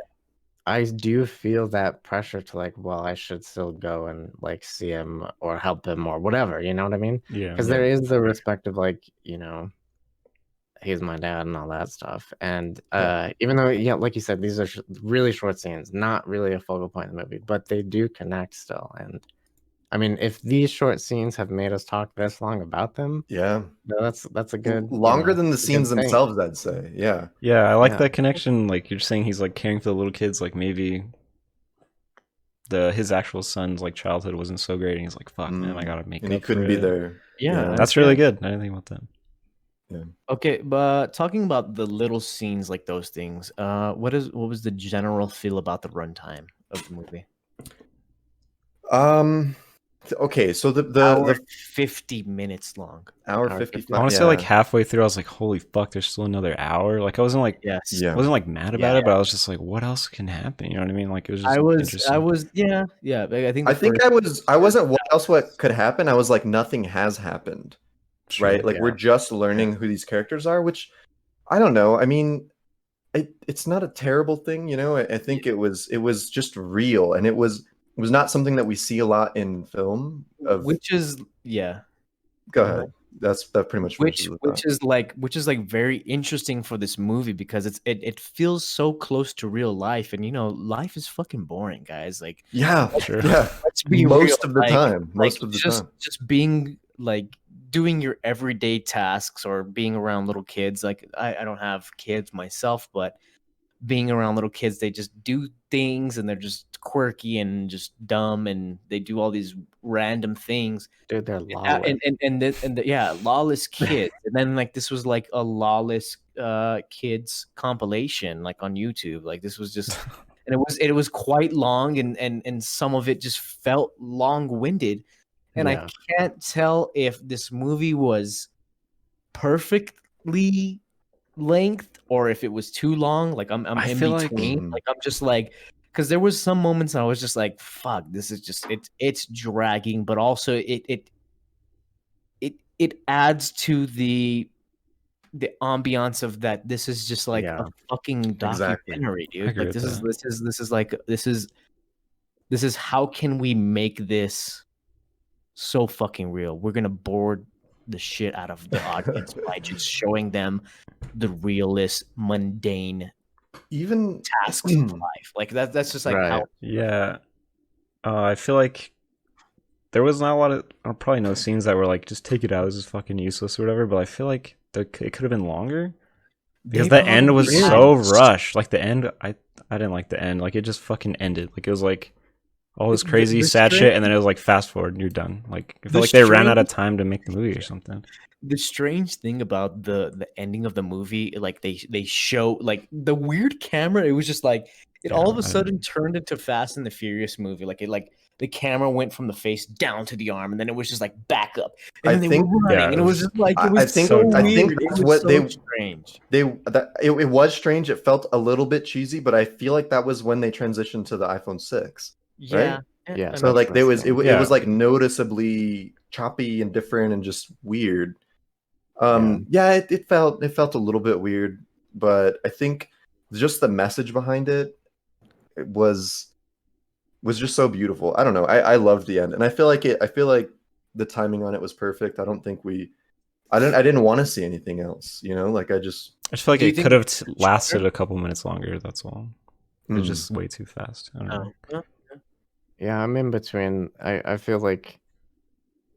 I do feel that pressure to like, well, I should still go and like see him or help him or whatever. You know what I mean? Yeah. Because there is the respect of like, you know, he's my dad and all that stuff. And even though, yeah, like you said, these are really short scenes, not really a focal point in the movie, but they do connect still. And I mean, if these short scenes have made us talk this long about them, Yeah. that's a good, you Longer know, than the a good scenes thing. themselves, I'd say. Yeah. Yeah, I like Yeah. that connection. Like you're saying, he's like caring for the little kids. Like maybe his actual son's like childhood wasn't so great, and he's like, "Fuck, man, I gotta make And he up couldn't for be it." there. yeah, That's really good. I didn't think about that. okay, but talking about the little scenes like those things, what was the general feel about the runtime of the movie? Okay, so Hour the 50 minutes long. hour Hour 55. I want to yeah. say like halfway through, I was like, "Holy fuck, there's still another hour." Like I wasn't like Yes. Yeah. wasn't like mad about Yeah. it, but I was just like, "What else can happen?" You know what I mean? Like it was just I was interesting. yeah. I think I the think first I wasn't what could happen. I was like, nothing has happened. Sure. Right? Like Yeah. we're just learning who these characters are, which I don't know. I mean, it's not a terrible thing, you know. I think it was just real, and it was not something that we see a lot in film. which is yeah. Go ahead. That pretty much Which finishes the thought. which is like very interesting for this movie because it feels so close to real life, and you know life is fucking boring, guys. Like Yeah, Sure. yeah. let's be real. Most of the like, time. Most like, of the just time. just being like doing your everyday tasks or being around little kids. Like I don't have kids myself, but being around little kids, they just do things and they're just quirky and just dumb and they do all these random things. Dude, they're lawless. Yeah, lawless kids. And then like this was like a lawless kids compilation like on YouTube. Like this was just and it was quite long and some of it just felt long-winded. And Yeah. I can't tell if this movie was perfectly length or if it was too long. Like I'm I in feel like- between. Like I'm just like because there was some moments I was just like, fuck, this is just it's dragging, but also it adds to the ambiance of that this is just like Yeah. a fucking Exactly. documentary, I dude. agree Like with this is how can we make this so fucking real? We're gonna bore the shit out of the audience by just showing them the realist, mundane Even tasks of life. Like that's just like Right. how Yeah. I feel like there was not a lot of probably no scenes that were like just take it out, this is fucking useless or whatever, but I feel like it could have been longer because they the end was probably so had- rushed. Like the end, I didn't like the end. Like it just fucking ended. Like it was like all this The- crazy the sad shit, strange- and then it was like fast forward and you're done. Like I The feel like they ran out of strange- time to make the movie or something. The strange thing about the ending of the movie, like they show like the weird camera, it was just like it Yeah, all of a I sudden turned into Fast and the Furious movie. Like the camera went from the face down to the arm, and then it was just like back up, and I then they think- were running, yeah, and it it was was- just like I- it was I think- so I weird. think It that's was what so they- strange. it was strange. It felt a little bit cheesy, but I feel like that was when they transitioned to the iPhone 6. Yeah. Yeah, I So mean, like there was it, interesting. it Yeah. was like noticeably choppy and different and just weird. Yeah. Yeah, it felt a little bit weird, but I think just the message behind it was just so beautiful. I don't know. I loved the end, and I feel like the timing on it was perfect. I don't think I didn't want to see anything else. You know, like I just I just feel like Do you it think could have it's lasted shorter? a couple minutes longer. That's all. It's just way too fast. I don't know. Oh, Yeah, I'm in between. I feel like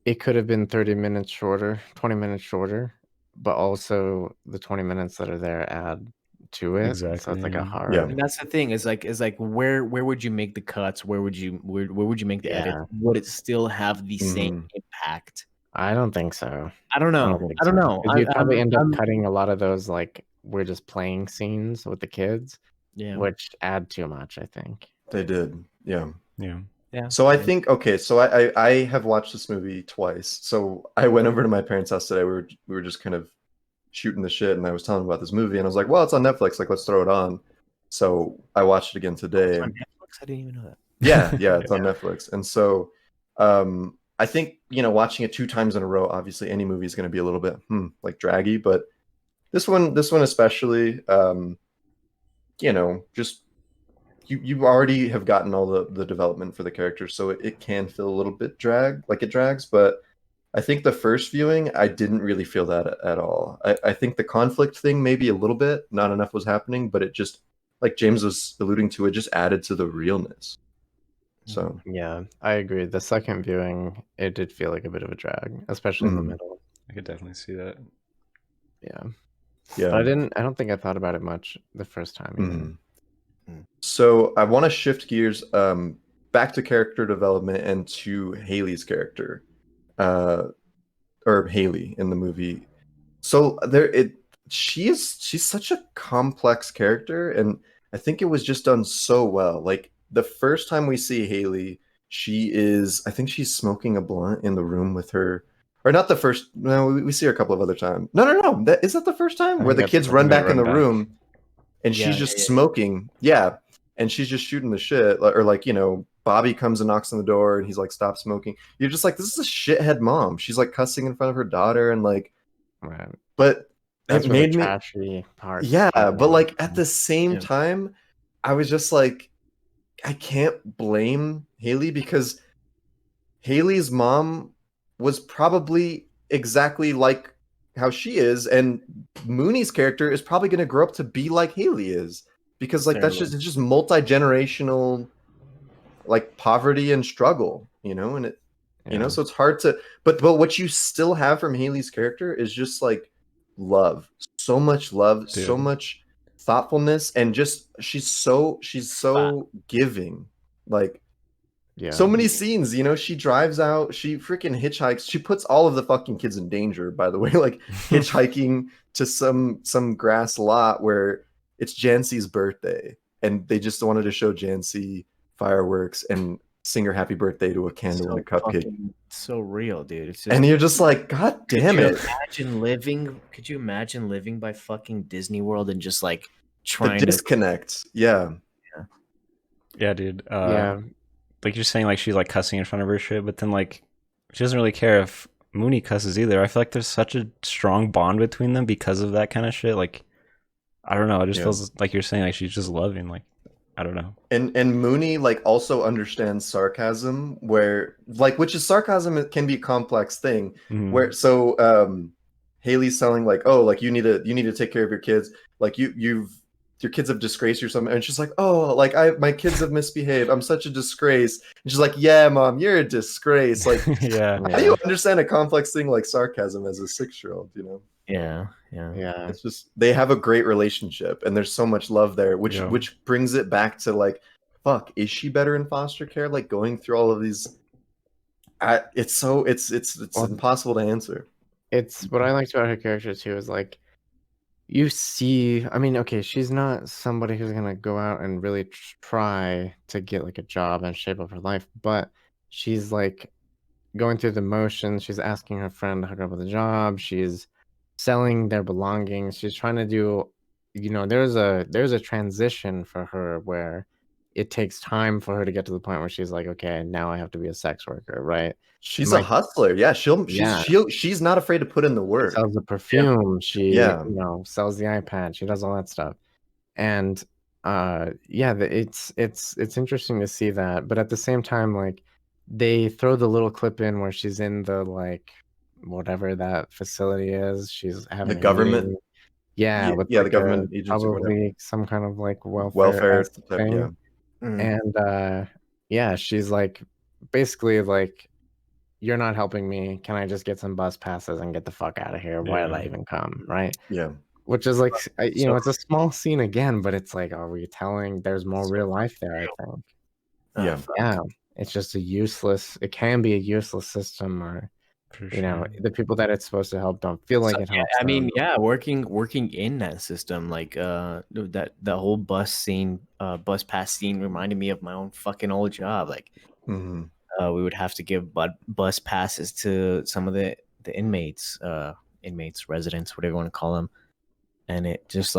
it could have been 30 minutes shorter, 20 minutes shorter, but also the 20 minutes that are there add to it. So Exactly. it's like a Yeah. hard. and that's the thing is like where would you make the cuts? Where would you make the edit? Yeah. Would it still have the same Mhm. impact? I don't think so. I don't I know. don't think I don't so. know. 'Cause you'd probably end up I'm cutting a lot of those, like, we're just playing scenes with the kids, yeah. which add too much, I think. They did. Yeah. Yeah. Yeah. So I yeah. think okay, so I have watched this movie twice. So I went over to my parents' house today. We were just kind of shooting the shit, and I was telling them about this movie, and I was like, "Well, it's on Netflix. Like, let's throw it on." So I watched it again today. It's on Netflix? I didn't even know that. Yeah, it's on Netflix, and so I think watching it two times in a row. Obviously, any movie is going to be a little bit like draggy, but this one especially, just you already have gotten all the development for the characters, so it can feel a little bit it drags, but I think the first viewing I didn't really feel that at all. I think the conflict thing maybe a little bit, not enough was happening, but it just like James was alluding to, it just added to the realness. So Yeah, I agree. The second viewing, it did feel like a bit of a drag, especially in the middle. I could definitely see that. Yeah. yeah. But I don't think I thought about it much the first time either. So I want to shift gears back to character development and to Haley's character, or Haley in the movie. So she's such a complex character, and I think it was just done so well. Like the first time we see Haley, I think she's smoking a blunt in the room with her. Or not the first. No, we see her a couple of other times. No. Is that the first time I where think the kids I run think they back in the back. room and Yeah, she's just smoking? Yeah, and she's just shooting the shit, or like Bobby comes and knocks on the door, and he's like, "Stop smoking." You're just like, this is a shithead mom. She's like cussing in front of her daughter, and like, Right. but That's it where the made me, trashy part. yeah. came But in. like at the same Yeah. time, I was just like, I can't blame Haley, because Haley's mom was probably exactly like how she is, and Mooney's character is probably going to grow up to be like Haley is, because like that's Terrible. just it's just multi-generational like poverty and struggle, and it Yeah. so it's hard to, but what you still have from Haley's character is just like love, so much love, so Dude. much thoughtfulness, and just she's so giving, like Yeah. so many scenes, she drives out, she freaking hitchhikes, she puts all of the fucking kids in danger, by the way, like hitchhiking to some grass lot where it's Jancy's birthday, and they just wanted to show Jancy fireworks and sing her happy birthday to a candle and a cupcake. So real, dude. It's just, And you're just like, God damn it. Could you imagine living by fucking Disney World and just like The trying to disconnect. Yeah. Yeah, dude. Yeah. Like you're saying, like she's like cussing in front of her shit, but then like she doesn't really care if Mooney cusses either. I feel like there's such a strong bond between them because of that kind of shit. Like I don't know. It just feels like you're saying like she's just loving. Like I don't know. And Mooney like also understands sarcasm, where like, which is sarcasm, it can be a complex thing. Where Haley's telling like, oh, like you need to take care of your kids, like your kids have disgraced you or something, and she's like, oh, like my kids have misbehaved, I'm such a disgrace, and she's like, yeah, mom, you're a disgrace. Like Yeah. how do you understand a complex thing like sarcasm as a 6-year-old? yeah. It's just they have a great relationship, and there's so much love there, which brings it back to like, fuck, is she better in foster care? Like going through all of these, it's impossible to answer. It's what I liked about her character too is like you see, I mean, okay, she's not somebody who's gonna go out and really try to get like a job and shape up her life, but she's like going through the motions. She's asking her friend to hook up with a job. She's selling their belongings. She's trying to do, there's a transition for her where it takes time for her to get to the point where she's like, okay, now I have to be a sex worker, right? She's a hustler. Yeah, Yeah. she's not afraid to put in the She work. sells the perfume. She, Yeah. you know, sells the iPad. She does all that stuff. And yeah, it's interesting to see that. But at the same time, like they throw the little clip in where she's in the like whatever that facility is. She's having The a government. meeting. Yeah, with Yeah, like the government agency, whatever. probably some kind of like Welfare welfare type, thing. yeah. And yeah, she's like basically like, you're not helping me. Can I just get some bus passes and get the fuck out of here? Why did I Yeah. even come? Right. Yeah. Which is like, you know, So- it's a small scene again, but it's like, are we telling there's more real life there? I think. Yeah. Yeah. It's just it can be a useless system, or, For you know, sure. the people that it's supposed to help don't feel like So, it yeah, helps I mean, them. yeah, working in that system, like that the whole bus scene, bus pass scene reminded me of my own fucking old job. Like Mhm. we would have to give bus passes to some of the inmates, residents, whatever you want to call them, and it just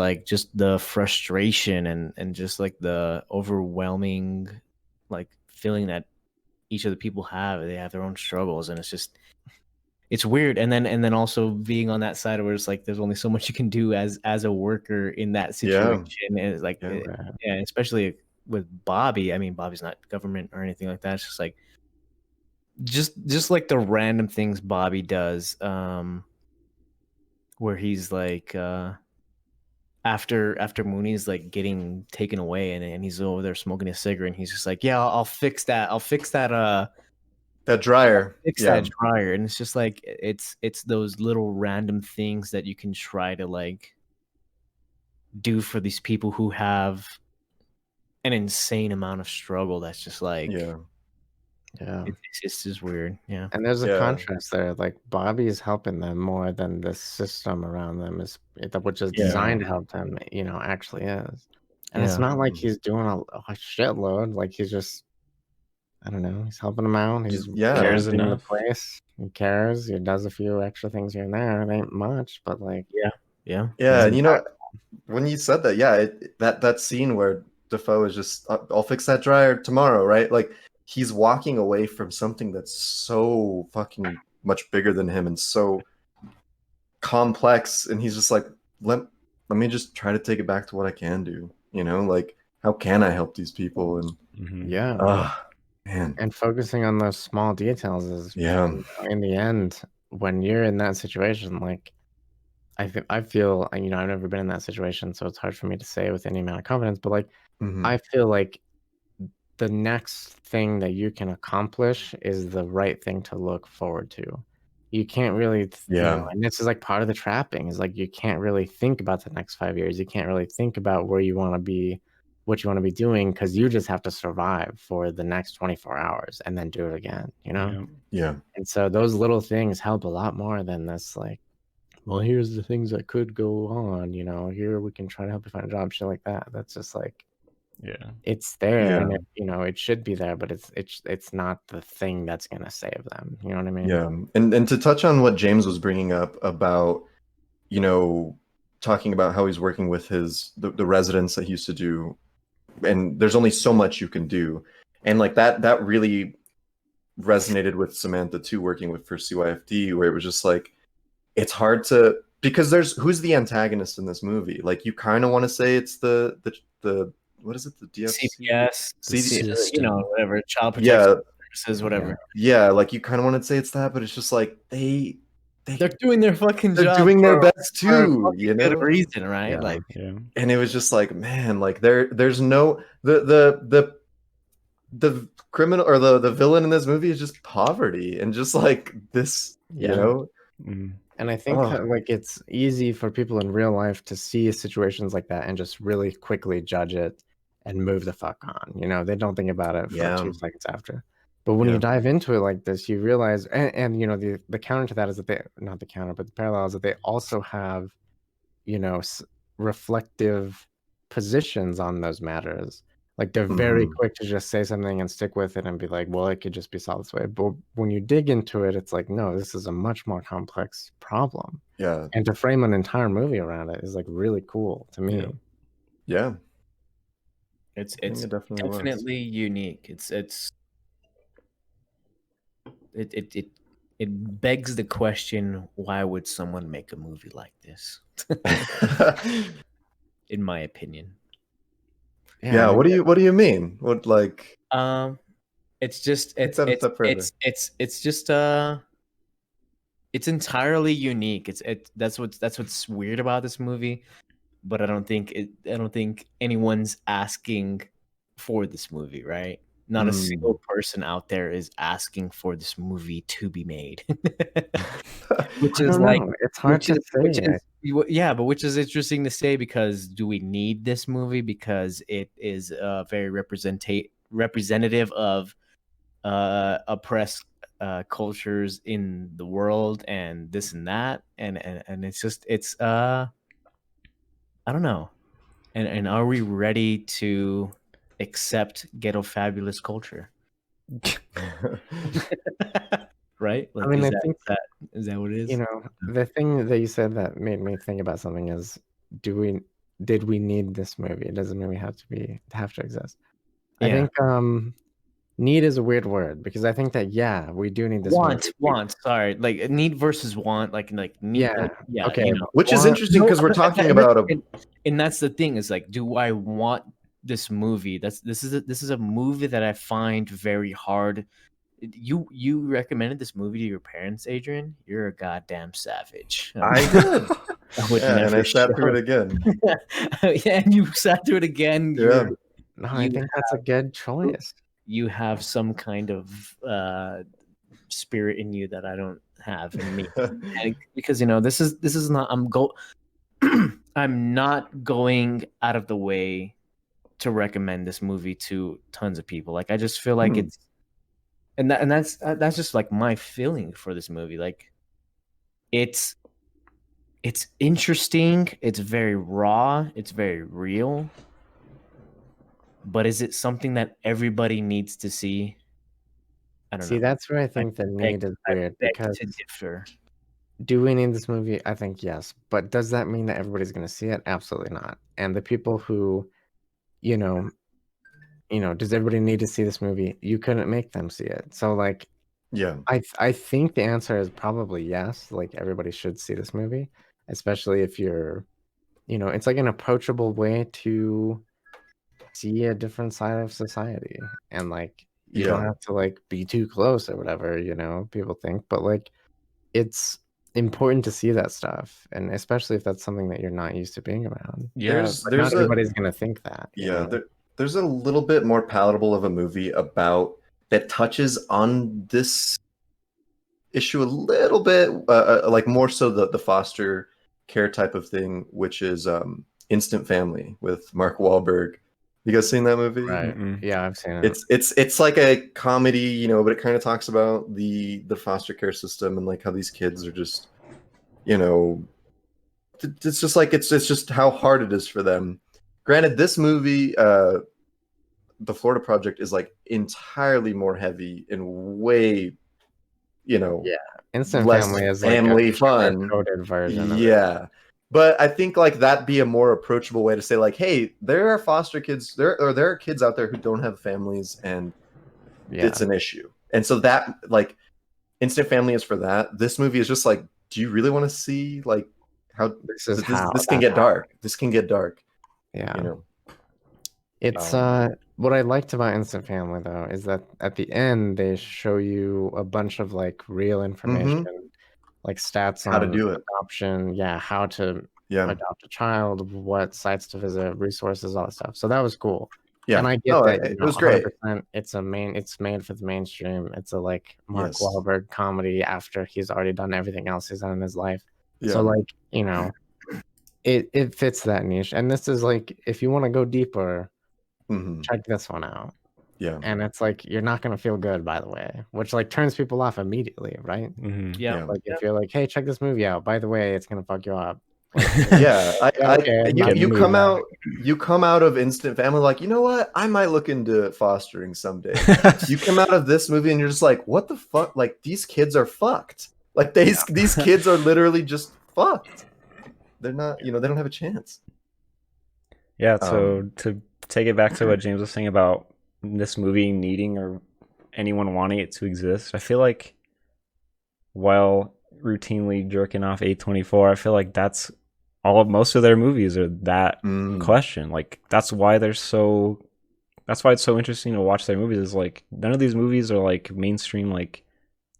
the frustration and just like the overwhelming like feeling that each of the people have. They have their own struggles, and it's weird. And then also being on that side where it's like there's only so much you can do as a worker in that situation. And it's like Yeah. yeah, especially with Bobby. I mean, Bobby's not government or anything like that. It's just like just like the random things Bobby does, where he's like after Mooney's like getting taken away, and he's over there smoking a cigarette, and he's just like, yeah, I'll fix that That dryer. fix Yeah. that dryer. And it's just like it's those little random things that you can try to like do for these people who have an insane amount of struggle. That's just like Yeah. Yeah. it's just weird. Yeah. And there's a Yeah. contrast there. Like Bobby is helping them more than the system around them which is Yeah. designed to help them, you know, actually is. And it's Yeah. not like Mhm. he's doing a shitload. Like he's just, I don't know, he's helping them out. He's Yeah. Cares managing the enough. place. He cares. He does a few extra things here and there. It ain't much, but like, Yeah. Yeah, it's and you know, when you said that, yeah, that scene where Defoe is just, I'll fix that dryer tomorrow, right? Like he's walking away from something that's so fucking much bigger than him and so complex, and he's just like, let me just try to take it back to what I can do, you know, like how can I help these people? And Mhm. yeah. man, And focusing on those small details is, yeah, in the end, when you're in that situation, like, I feel, you know, I've never been in that situation, so it's hard for me to say with any amount of confidence, but like, mhm. I feel like the next thing that you can accomplish is the right thing to look forward to. You can't really, you Yeah. know, and this is like part of the trapping is like, you can't really think about the next 5 years. You can't really think about where you want to be, what you want to be doing, because you just have to survive for the next 24 hours and then do it again, you know? Yeah. Yeah. And so those little things help a lot more than this, like, well, here's the things that could go on, you know, here we can try to help you find a job, shit like that. That's just like, Yeah. it's there, and Yeah. you know, it should be there, but it's not the thing that's gonna save them. You know what I mean? Yeah. And to touch on what James was bringing up about, you know, talking about how he's working with the residents that he used to do, and there's only so much you can do. And like that really resonated with Samantha too, working with for CYFD, where it was just like, it's hard to, because who's the antagonist in this movie? Like you kind of want to say it's the what is it, the DFC? CPS, you know, whatever, child protection services, whatever. Yeah, like you kind of want to say it's that, but it's just like They're doing their fucking they're job. doing their best for a too, fucking you good know? reason, right? Yeah. Like, Yeah. And it was just like, man, like there's no the criminal or the villain in this movie is just poverty and just like this, you Yeah. know? Mm. And I think Oh. like it's easy for people in real life to see situations like that and just really quickly judge it and move the fuck on. You know, they don't think about it for Yeah. 2 seconds after. But when Yeah. you dive into it like this, you realize, and you know, the counter to that is that they, not the counter, but the parallel is that they also have, you know, reflective positions on those matters. Like they're very Mhm. quick to just say something and stick with it and be like, well, it could just be solved this way. But when you dig into it, it's like, no, this is a much more complex problem. Yeah. And to frame an entire movie around it is like really cool to me. Yeah. It's I think it definitely was. definitely unique. It begs the question, why would someone make a movie like this? In my opinion. Yeah, I what think do you mean? What like It's just take that a step further. it's just it's entirely unique. That's what's weird about this movie. But I don't think anyone's asking for this movie, right? Not a single person out there is asking for this movie to be made. Which I is don't like know. It's hard to which say. yeah, but which is interesting to say, because do we need this movie because it is very representative of oppressed cultures in the world and this and that, and it's I don't know. And are we ready to accept ghetto fabulous culture? Right? I Like, mean, is I that think is that what it you is? know the thing that you said that made me think about something is, do we did we need this movie? It doesn't movie have to exist? I Yeah. think need is a weird word, because I think that yeah, we do need this movie. Want. Sorry, like need versus want. Like need. Yeah. Like, yeah. Okay. You know. Which is Want- interesting because we're talking but- about a and that's the thing, is like, do I want this movie? This is a movie that I find very hard. You recommended this movie to your parents, Adrian? You're a goddamn savage. I did. I would Yeah, and never I sat show. through it again. Yeah, and you sat through it again. Yeah. No, I you think that's a good choice. You have some kind of spirit in you that I don't have in me. And because this is not I'm not going out of the way to recommend this movie to tons of people. Like, I just feel like it's that's just like my feeling for this movie. Like, it's interesting, it's very raw, it's very real. But is it something that everybody needs to see? I don't See, know. that's where I think the need is weird, beg because to differ. do we need this movie? I think yes. But does that mean that everybody's going to see it? Absolutely not. And the people who, you know, does everybody need to see this movie? You couldn't make them see it. So like, Yeah. I think the answer is probably yes. Like, everybody should see this movie, especially if you're, it's like an approachable way to see a different side of society. And like, you don't Yeah. have to like be too close or whatever, people think, but like, it's important to see that stuff, and especially if that's something that you're not used to being around. There's But not a everybody's gonna think that. yeah, there's a little bit more palatable of a movie about that touches on this issue a little bit, like more so the foster care type of thing, which is Instant Family with Mark Wahlberg. You guys seen that movie? Right. Mm-mm. Yeah, I've seen it. It's like a comedy, but it kind of talks about the foster care system and like how these kids are just, it's just like it's just how hard it is for them. Granted, this movie, The Florida Project, is like entirely more heavy and way, Yeah. Instant less Family is like family a fun. coded version of it. Yeah. But I think like that'd be a more approachable way to say like, hey, there are foster kids, there are kids out there who don't have families, and it's an issue. And so that, like, Instant Family is for that. This movie is just like, do you really want to see like how this can get dark? This can get dark. Yeah. It's what I liked about Instant Family though is that at the end they show you a bunch of like real information, like stats How to on do it. adoption, how to adopt a child, what sites to visit, resources, all that stuff. So that was cool. Yeah, and I get that it was great. 100%, it's made for the mainstream. It's a like Mark Wahlberg comedy after he's already done everything else he's done in his life. So like, it fits that niche. And this is like, if you want to go deeper, check this one out. Yeah. And it's like, you're not going to feel good, by the way, which like turns people off immediately, right? Yeah. Like if you're like, hey, check this movie out, by the way, it's going to fuck you up. You come out of Instant Family like, you know what? I might look into fostering someday. You come out of this movie and you're just like, what the fuck? Like, these kids are fucked. Like these kids are literally just fucked. They're not, they don't have a chance. Yeah, so to take it back to what James was saying about this movie needing or anyone wanting it to exist, I feel like while routinely jerking off A24, I feel like that's most of their movies are that question. Like that's why it's so interesting to watch their movies. Is like none of these movies are like mainstream, like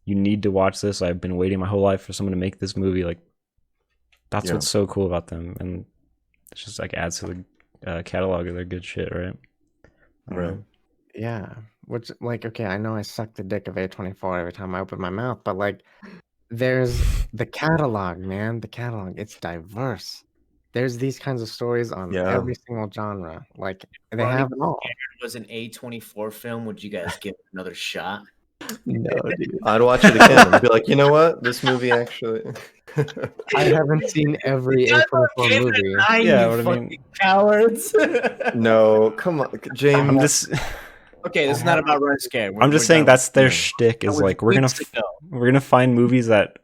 you need to watch this. I've been waiting my whole life for someone to make this movie. Like that's what's so cool about them, and it just like adds to the catalog of their good shit, right? Right. Yeah. Which, like, okay, I know I suck the dick of A24 every time I open my mouth, but like, there's the catalog, man. The catalog, it's diverse. There's these kinds of stories on every single genre. Like, they have it all. If it was an A24 film, would you guys give it another shot? No, dude. I'd watch it again and be like, you know what? This movie actually. I haven't seen every A24 movie. Yeah, what I mean, cowards. No, come on, James. I'm just. Okay, this is not about Red Scare. I'm just saying that's their shtick. Is like we're gonna find movies that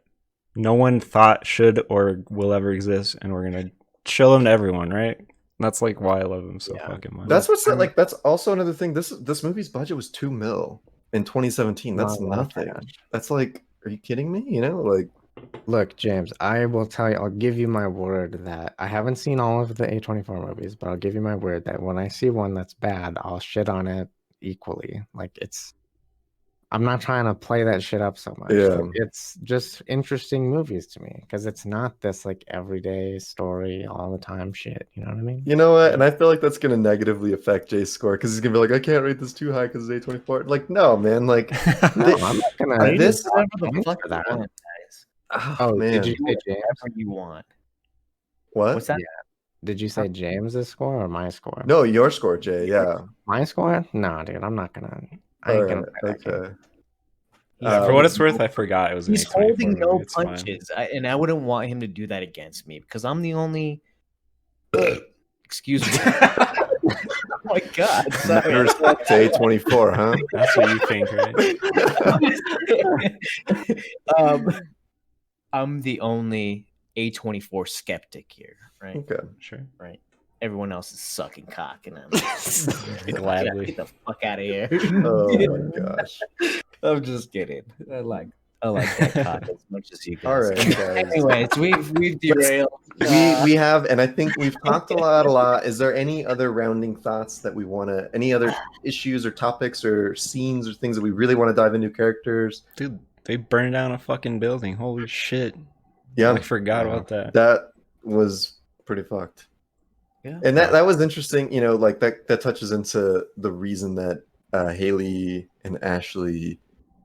no one thought should or will ever exist, and we're gonna show them to everyone, right? That's like why I love them so fucking much. That's what's like. That's also another thing. This movie's budget was $2 million in 2017. That's nothing. That's like, are you kidding me? You know, like. Look, James, I will tell you, I'll give you my word that I haven't seen all of the A24 movies, but I'll give you my word that when I see one that's bad, I'll shit on it equally. Like, I'm not trying to play that shit up so much. Yeah. Like, it's just interesting movies to me because it's not this like everyday story all the time shit. You know what I mean? You know what? And I feel like that's gonna negatively affect Jay's score because he's gonna be like, I can't rate this too high because it's A24. Like, no, man. Like, No, I'm not gonna. this. Whatever the fuck you want, guys. Oh man. Did you say James? Whatever you want. What? What's that? Yeah. Did you say James's score or my score? No, your score, Jay. Yeah. My score? No, dude, I'm not gonna. I ain't gonna. Okay. For what it's worth, I forgot it was. He's an A24 holding movie. no It's fine. punches, and I wouldn't want him to do that against me because I'm the only. Excuse me. Oh my God! Sorry. Respect to A24, huh? That's what you think, right? I'm the only A24 skeptic here, right? Okay. Sure. Right. Everyone else is sucking cock, and I'm Gladly. get the fuck out of here. Oh my gosh. I'm just kidding. I like that cock as much as you guys. All right, guys. Anyways, we've derailed. We have, and I think we've talked a lot. Is there any other rounding thoughts that we want to, any other issues or topics or scenes or things that we really want to dive into? Characters? Dude, they burned down a fucking building. Holy shit. Yeah. I forgot about that. That was pretty fucked. Yeah. And that was interesting, you know, like that touches into the reason that Haley and Ashley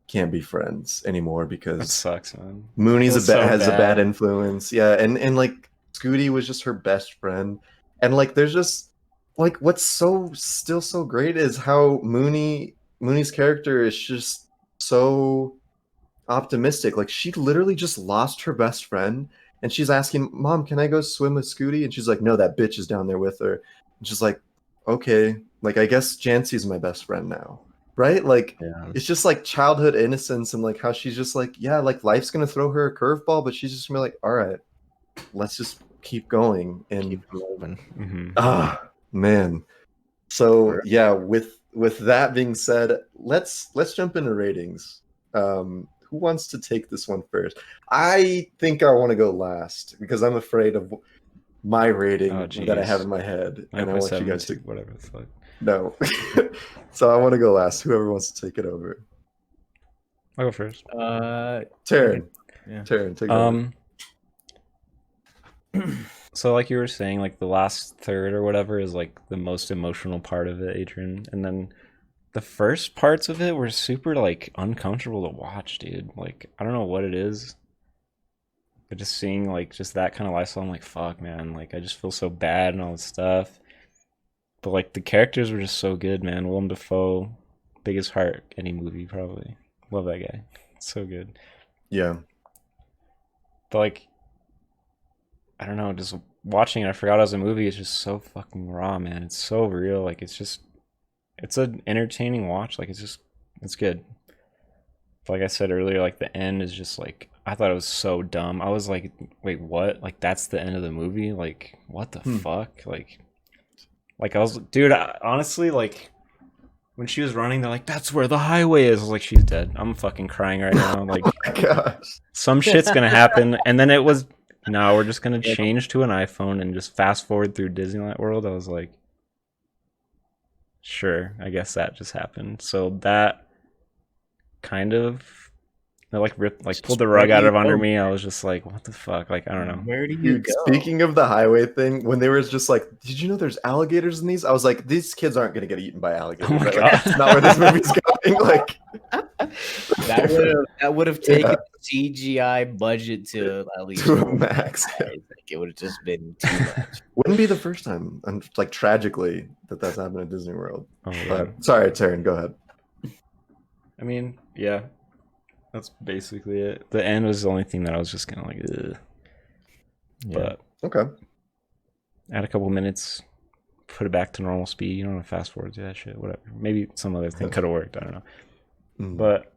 can't be friends anymore That because sucks, man. Mooney's Feels so has a bad. bad influence. Yeah, and like Scooty was just her best friend. And like there's just like what's still so great is how Mooney's character is just so optimistic. Like she literally just lost her best friend and she's asking, Mom, can I go swim with Scooty? And she's like, no, that bitch is down there with her. And she's like, okay, like I guess Jancy's my best friend now. Right? Like it's just like childhood innocence and like how she's just like, yeah, like life's gonna throw her a curveball, but she's just gonna be like, all right, let's just keep going and keep moving. Mm-hmm. Man. So yeah, with that being said, let's jump into ratings. Who wants to take this one first? I think I want to go last because I'm afraid of my rating that I have in my head, and I want you guys to whatever the fuck. No. So I want to go last. Whoever wants to take it over. I'll go first. Taryn. Yeah. Taryn, take it over. So like you were saying, like the last third or whatever is like the most emotional part of it, Adrian, and then the first parts of it were super like uncomfortable to watch, dude. Like I don't know what it is, but just seeing like just that kind of lifestyle, I'm like, fuck, man. Like I just feel so bad and all this stuff. But like the characters were just so good, man. Willem Dafoe, biggest heart any movie probably. Love that guy. So good. Yeah. But like, I don't know, just watching it, I forgot it was a movie. It's just so fucking raw, man. It's so real. Like it's an entertaining watch. Like it's good. But like I said earlier, like the end is just like, I thought it was so dumb. I was like, wait, what? Like that's the end of the movie? Like what the fuck? Like Like I was, dude. Honestly, like when she was running, they're like, "That's where the highway is." I was like, "She's dead." I'm fucking crying right now. Like Oh my gosh. some shit's gonna happen, and then it was, no, we're just gonna change to an iPhone and just fast forward through Disneyland World. I was like, sure, I guess that just happened. So that kind of, they like ripped, like pulled the rug out of under me. I was just like, what the fuck? Like I don't know. Where do you Dude, go? speaking of the highway thing, when they were just like, "Did you know there's alligators in these?" I was like, "These kids aren't gonna get eaten by alligators." Oh my right? God. Like, that's not where this movie's going. Like, That would have taken Yeah. the CGI budget to at least to a max. I think it would have just been too much. Wouldn't be the first time, and like tragically, that's happened at Disney World. Oh yeah. But sorry, Taryn, go ahead. I mean, yeah, that's basically it. The end was the only thing that I was just kind of like, ugh. But Okay. add a couple minutes, put it back to normal speed. You don't want to fast forward to that shit. Whatever. Maybe some other thing could have worked. I don't know. Mm. But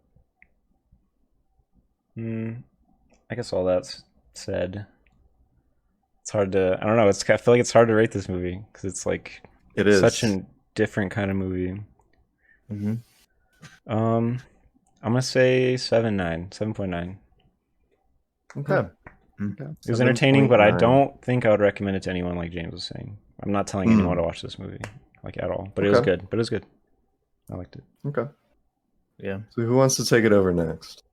I guess all that's said. It's hard to. I don't know. I feel like it's hard to rate this movie because it's like It is such a different kind of movie. Mm-hmm. I'm gonna say 7.9. okay. It was entertaining, but I 7.9. don't think I would recommend it to anyone, like James was saying. I'm not telling anyone to watch this movie, like at all. But it was Okay. good. But it was good. I liked it. Okay. Yeah. So who wants to take it over next?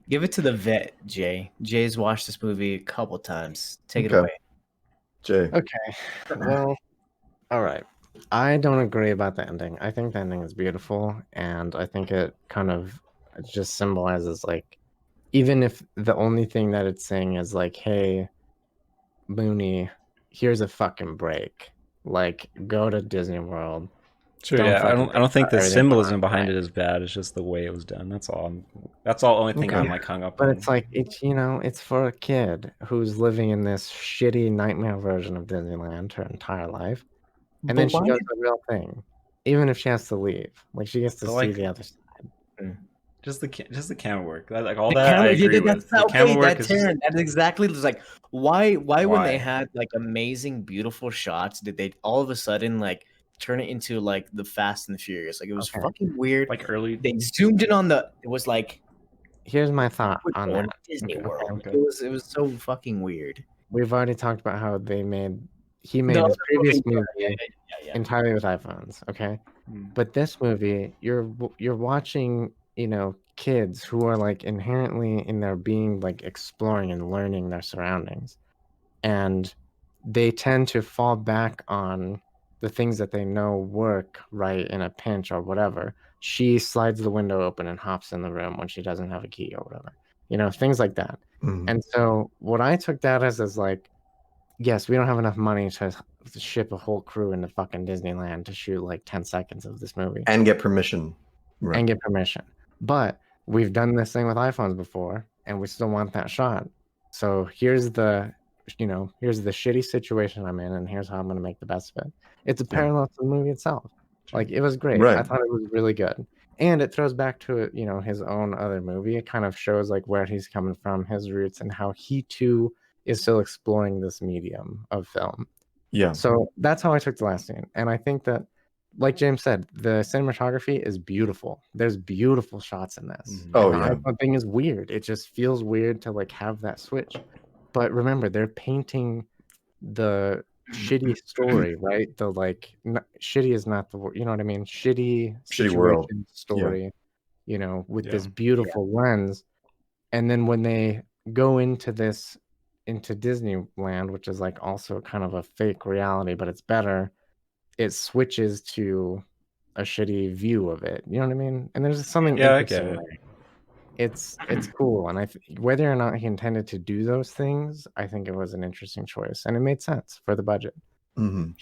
Give it to the vet, Jay. Jay's watched this movie a couple times. Take it Okay. away. Jay. Okay. Well, all right. I don't agree about the ending. I think the ending is beautiful, and I think it kind of just symbolizes, like, even if the only thing that it's saying is like, "Hey, Mooney, here's a fucking break. Like, go to Disney World." Sure. Don't Yeah. I fucking don't think the everything symbolism going behind right. it is bad. It's just the way it was done. That's all. That's all. Only thing Okay. I'm like hung up But on. it's like, it's, it's for a kid who's living in this shitty nightmare version of Disneyland her entire life. And then But she why goes did- the real thing. Even if she has to leave. Like, she gets to But, see like, the other side. just the camera work. Like all the that I camera, agree that's with. The not camera okay. work That's is That's exactly like why when Why? they had like amazing, beautiful shots, did they all of a sudden like turn it into like the Fast and the Furious? Like it was Okay. fucking weird. like early. They zoomed in on it was like Here's my thought we're on going that. to Disney Okay. World. Okay. It was so fucking weird. We've already talked about how he made The his other previous movie- movie yeah. entirely with iPhones, okay? But this movie, you're watching, kids who are like inherently in their being like exploring and learning their surroundings. And they tend to fall back on the things that they know work right in a pinch or whatever. She slides the window open and hops in the room when she doesn't have a key or whatever. Things like that. Mhm. And so what I took that as is like, yes, we don't have enough money to ship a whole crew into fucking Disneyland to shoot like 10 seconds of this movie And get permission. Right. and get permission. But we've done this thing with iPhones before, and we still want that shot. So here's the shitty situation I'm in, and here's how I'm going to make the best of it. It's a parallel to the movie itself. Like, it was great. I Right. thought it was really good. And it throws back to, his own other movie. It kind of shows like where he's coming from, his roots, and how he too is still exploring this medium of film. Yeah. So that's how I took the last scene. And I think that, like James said, the cinematography is beautiful. There's beautiful shots in this. Oh, And the yeah. iPhone thing is weird. It just feels weird to like have that switch. But remember, they're painting the shitty story, right? The like shitty is not the word, you know what I mean? Shitty world. situation story, with Yeah. this beautiful lens. And then when they go into Disneyland, which is like also kind of a fake reality, but it's better, it switches to a shitty view of it. You know what I mean? And there's something Yeah, I get interesting it. there. It's cool, and whether or not he intended to do those things, I think it was an interesting choice, and it made sense for the budget. Mhm.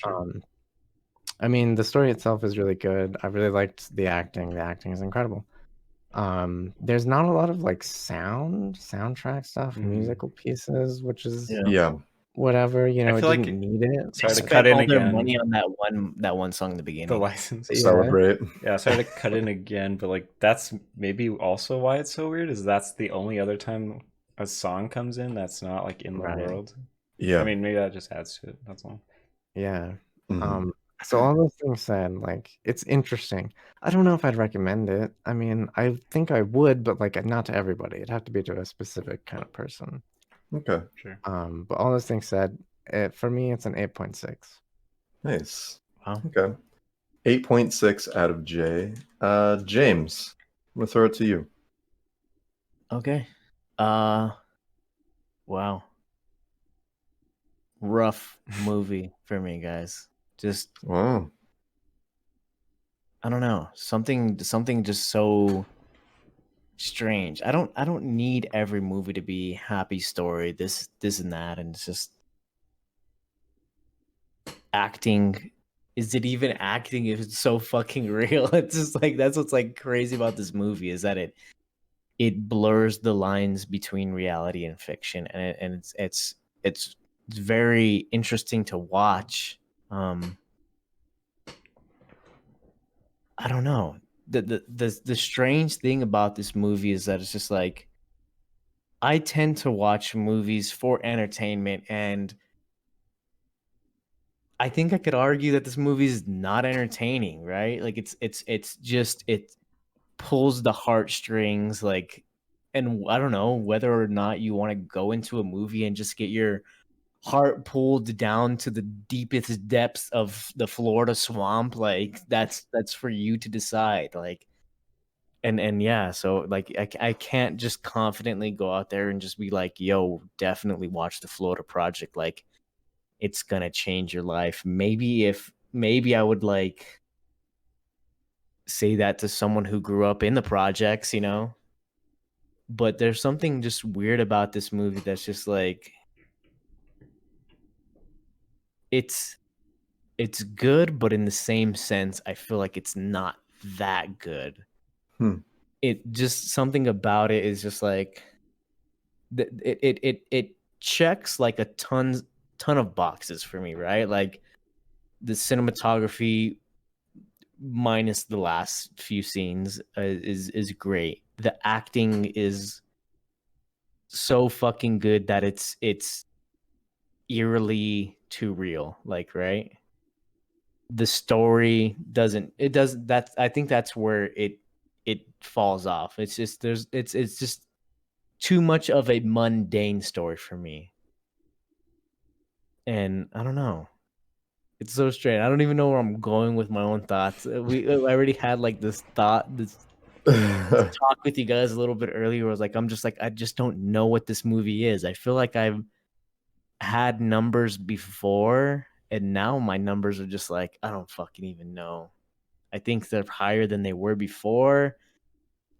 I mean, the story itself is really good. I really liked the acting. The acting is incredible. There's not a lot of like soundtrack stuff, musical pieces, which is Yeah. whatever. I It feel like didn't need it. Sorry to Spent cut in all their again. money on that one song in the beginning. The license. Yeah. Celebrate. Yeah, sorry to cut in again, but like that's maybe also why it's so weird. Is that's the only other time a song comes in that's not like in the Right. world. Yeah. I mean, maybe that just adds to it. That's all. Yeah. Mhm. So all those things said, like it's interesting. I don't know if I'd recommend it. I mean, I think I would, but like not to everybody. It'd have to be to a specific kind of person. Okay. Sure. But all those things said, for me, it's an 8.6. Nice. Wow. Okay. 8.6 out of J. James, I'm gonna throw it to you. Okay. Wow. Rough movie for me, guys. Just Wow. I don't know. Something just so strange. I don't need every movie to be happy story, this and that, and it's just acting. Is it even acting if it's so fucking real? It's just like that's what's like crazy about this movie is that it blurs the lines between reality and fiction, and it's very interesting to watch. I don't know. The strange thing about this movie is that it's just like I tend to watch movies for entertainment, and I think I could argue that this movie is not entertaining, right? Like it's just it pulls the heartstrings, like, and I don't know whether or not you want to go into a movie and just get your heart pulled down to the deepest depths of the Florida swamp. Like that's for you to decide. Like, and yeah, so like I can't just confidently go out there and just be like, yo, definitely watch the Florida Project. Like it's gonna change your life. Maybe I would like say that to someone who grew up in the projects, you know. But there's something just weird about this movie that's just like it's it's good, but in the same sense, I feel like it's not that good. Hmm. It just something about it is just like it checks like a ton of boxes for me, right? Like the cinematography minus the last few scenes is great. The acting is so fucking good that it's eerily too real, like, right? The story doesn't it does that's I think that's where it falls off. It's just it's just too much of a mundane story for me. And I don't know. It's so strange. I don't even know where I'm going with my own thoughts. I already had like this talk with you guys a little bit earlier. Where I was like, I'm just like, I just don't know what this movie is. I feel like I've had numbers before, and now my numbers are just like, I don't fucking even know. I think they're higher than they were before.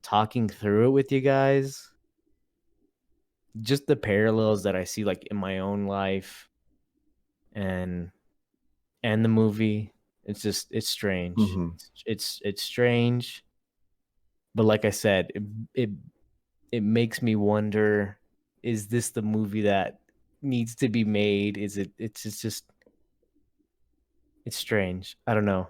Talking through it with you guys, just the parallels that I see like in my own life and the movie. It's just it's strange. Mhm. It's strange, but like I said, it it makes me wonder: is this the movie that needs to be made? Is it? It's just it's strange. I don't know.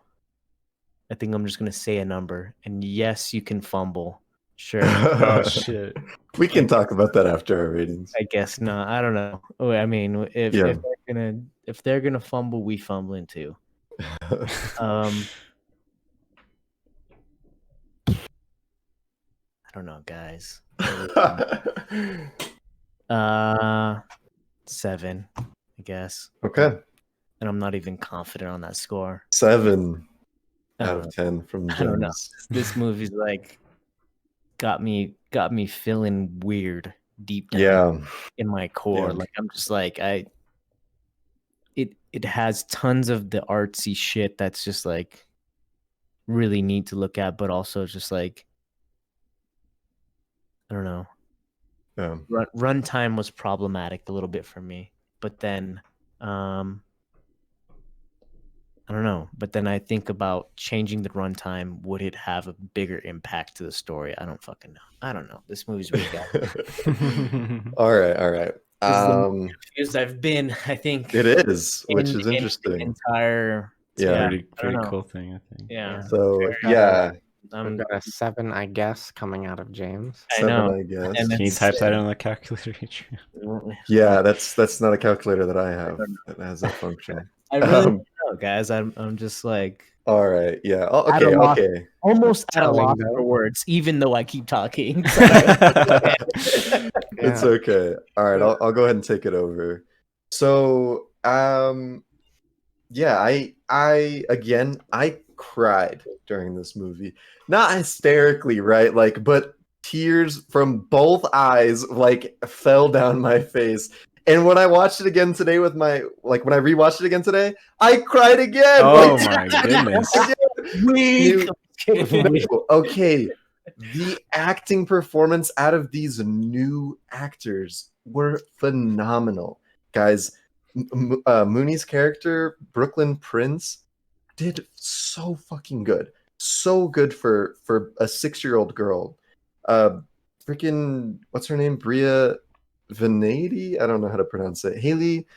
I think I'm just gonna say a number, and yes, you can fumble. Sure. Oh shit. We can talk about that after our ratings. I guess not. I don't know. Oh, I mean, Yeah. if they're gonna fumble, we fumbling too. Um, I don't know, guys. 7, I guess. Okay. And I'm not even confident on that score. 7 out Uh, of 10 from I don't know. James. This movie's like got me feeling weird deep down Yeah. in my core. Yeah. Like I'm just like it has tons of the artsy shit that's just like really neat to look at, but also just like I don't know. Yeah. Runtime was problematic a little bit for me, but then I don't know. But then I think about changing the runtime. Would it have a bigger impact to the story? I don't fucking know. I don't know. This movie's weird, guys. All right. All right. This is the most confused I've been, I think, It is, which in is the interesting. entire. Yeah. Pretty I don't know. cool thing, I think. Yeah. So Very- yeah, We've got a 7, I guess, coming out of James. I 7, know. I guess. And Can you it's- type that in the calculator? Yeah, that's not a calculator that I have that has that function. I really Um, don't know, guys. I'm just like all right, yeah. Oh, At a okay, loss. okay. almost at a Telling, loss though. for words, even though I keep talking. It's Yeah. okay. All right, I'll go ahead and take it over. So, yeah, I cried during this movie. Not hysterically, right? Like, but tears from both eyes like fell down my face. And when I watched it again today when I rewatched it again today, I cried again. Oh Like, my goodness. Weak. No, okay. The acting performance out of these new actors were phenomenal. Guys, Mooney's character, Brooklyn Prince, did so fucking good. So good for a 6-year-old girl. Freaking what's her name? Bria Venati? I don't know how to pronounce it. Haley,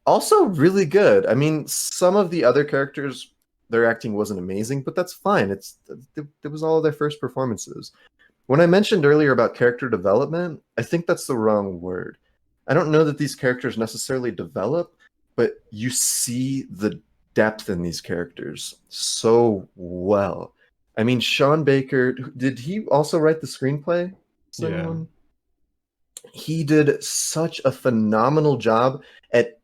also really good. I mean, some of the other characters, their acting wasn't amazing, but that's fine. It was all of their first performances. When I mentioned earlier about character development, I think that's the wrong word. I don't know that these characters necessarily develop, but you see the depth in these characters so well. I mean, Sean Baker, did he also write the screenplay? Does Yeah. anyone? He did such a phenomenal job at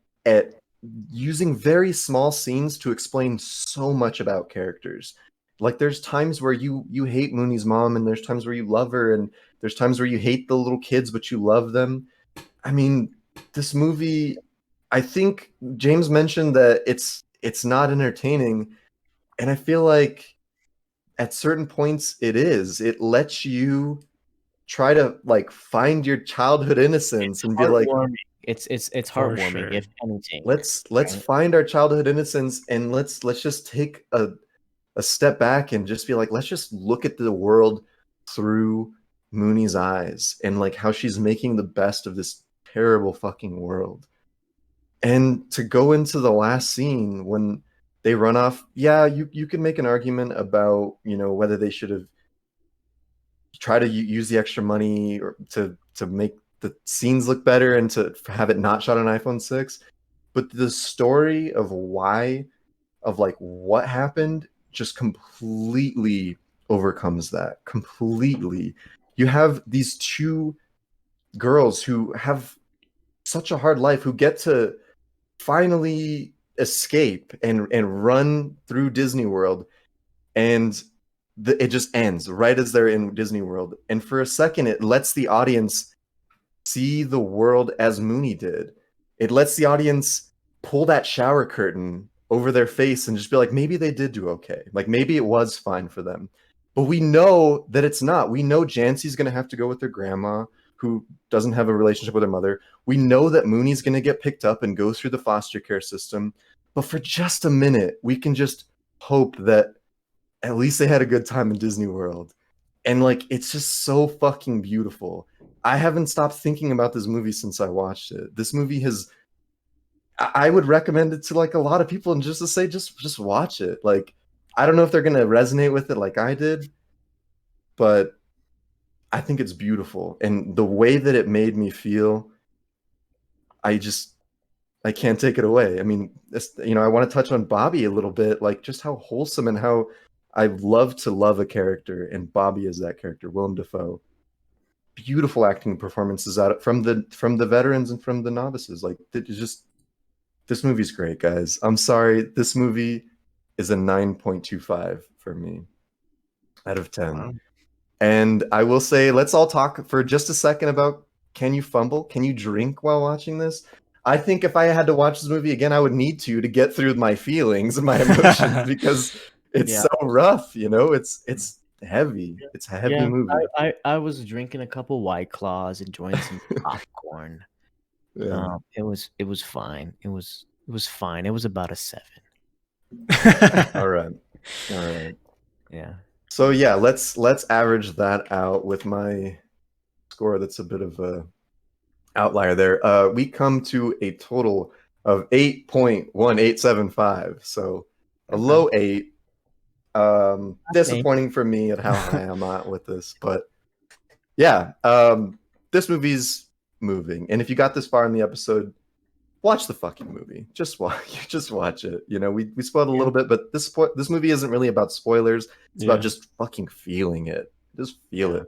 using very small scenes to explain so much about characters. Like there's times where you hate Mooney's mom, and there's times where you love her, and there's times where you hate the little kids but you love them. I mean, this movie, I think James mentioned that it's not entertaining, and I feel like at certain points it is. It lets you try to like find your childhood innocence and be like, Heartwarming. It's For heartwarming, sure. if anything. let's Right. find our childhood innocence, and let's just take a step back and just be like, let's just look at the world through Mooney's eyes and like how she's making the best of this terrible fucking world. And to go into the last scene when they run off, yeah, you can make an argument about, whether they should have tried to use the extra money or to make the scenes look better and to have it not shot on iPhone 6. But the story of like what happened just completely overcomes that. Completely. You have these two girls who have such a hard life, who get to finally escape and run through Disney World, and it just ends right as they're in Disney World. And for a second, it lets the audience see the world as Mooney did. It lets the audience pull that shower curtain over their face and just be like, maybe they did do okay. Like maybe it was fine for them. But we know that it's not. We know Jancy's going to have to go with her grandma, who doesn't have a relationship with her mother. We know that Mooney's going to get picked up and go through the foster care system. But for just a minute, we can just hope that at least they had a good time in Disney World. And like, it's just so fucking beautiful. I haven't stopped thinking about this movie since I watched it. This movie has, I would recommend it to like a lot of people, and just to say, just watch it. Like, I don't know if they're going to resonate with it like I did, but I think it's beautiful. And the way that it made me feel, I can't take it away. I mean, I want to touch on Bobby a little bit, like just how wholesome and how I love to love a character, and Bobby is that character, Willem Dafoe. Beautiful acting performances out from the veterans and from the novices. Like, this movie's great, guys. I'm sorry, this movie is a 9.25 for me out of 10. Wow. And I will say, let's all talk for just a second about, can you fumble? Can you drink while watching this? I think if I had to watch this movie again, I would need to get through my feelings and my emotions, because it's Yeah. so rough, it's heavy. It's a heavy movie. I was drinking a couple White Claws, enjoying some popcorn. Yeah. It was fine. It was fine. It was about a 7. All right. Yeah. So yeah, let's average that out with my score. That's a bit of a outlier there. We come to a total of 8.1875. So a low 8. Disappointing for me at how high I'm at with this, but yeah, this movie's moving, and if you got this far in the episode, watch the fucking movie. Just watch it. You know, we spoiled a little bit, but this movie isn't really about spoilers. It's about just fucking feeling it. Just feel it.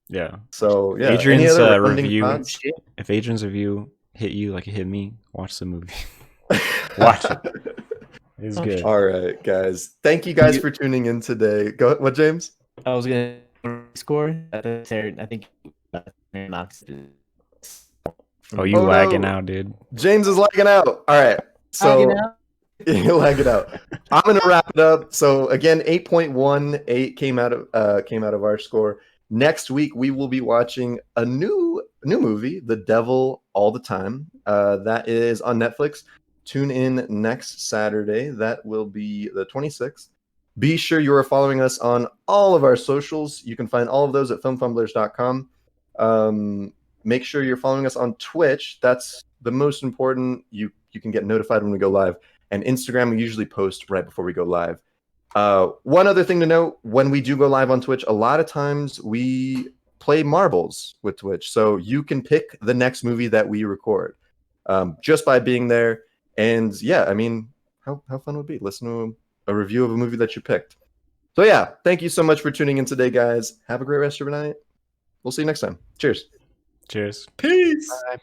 Yeah. So yeah. Adrian's Any other ending review. thoughts? If Adrian's review hit you like it hit me, watch the movie. Watch it. It's good. All right, guys. Thank you guys for tuning in today. Go what, James? I was gonna score. I think. Oh, you lagging out, dude. James is lagging out. All right. So you lag it out. I'm gonna wrap it up. So again, 8.18 came out of our score. Next week we will be watching a new movie, The Devil All the Time. That is on Netflix. Tune in next Saturday. That will be the 26th. Be sure you are following us on all of our socials. You can find all of those at filmfumblers.com. Make sure you're following us on Twitch. That's the most important. You can get notified when we go live. And Instagram, we usually post right before we go live. One other thing to note, when we do go live on Twitch, a lot of times we play marbles with Twitch. So you can pick the next movie that we record just by being there. And yeah, I mean, how fun would it be? Listen to a review of a movie that you picked. So yeah, thank you so much for tuning in today, guys. Have a great rest of your night. We'll see you next time. Cheers. Cheers. Peace. Bye.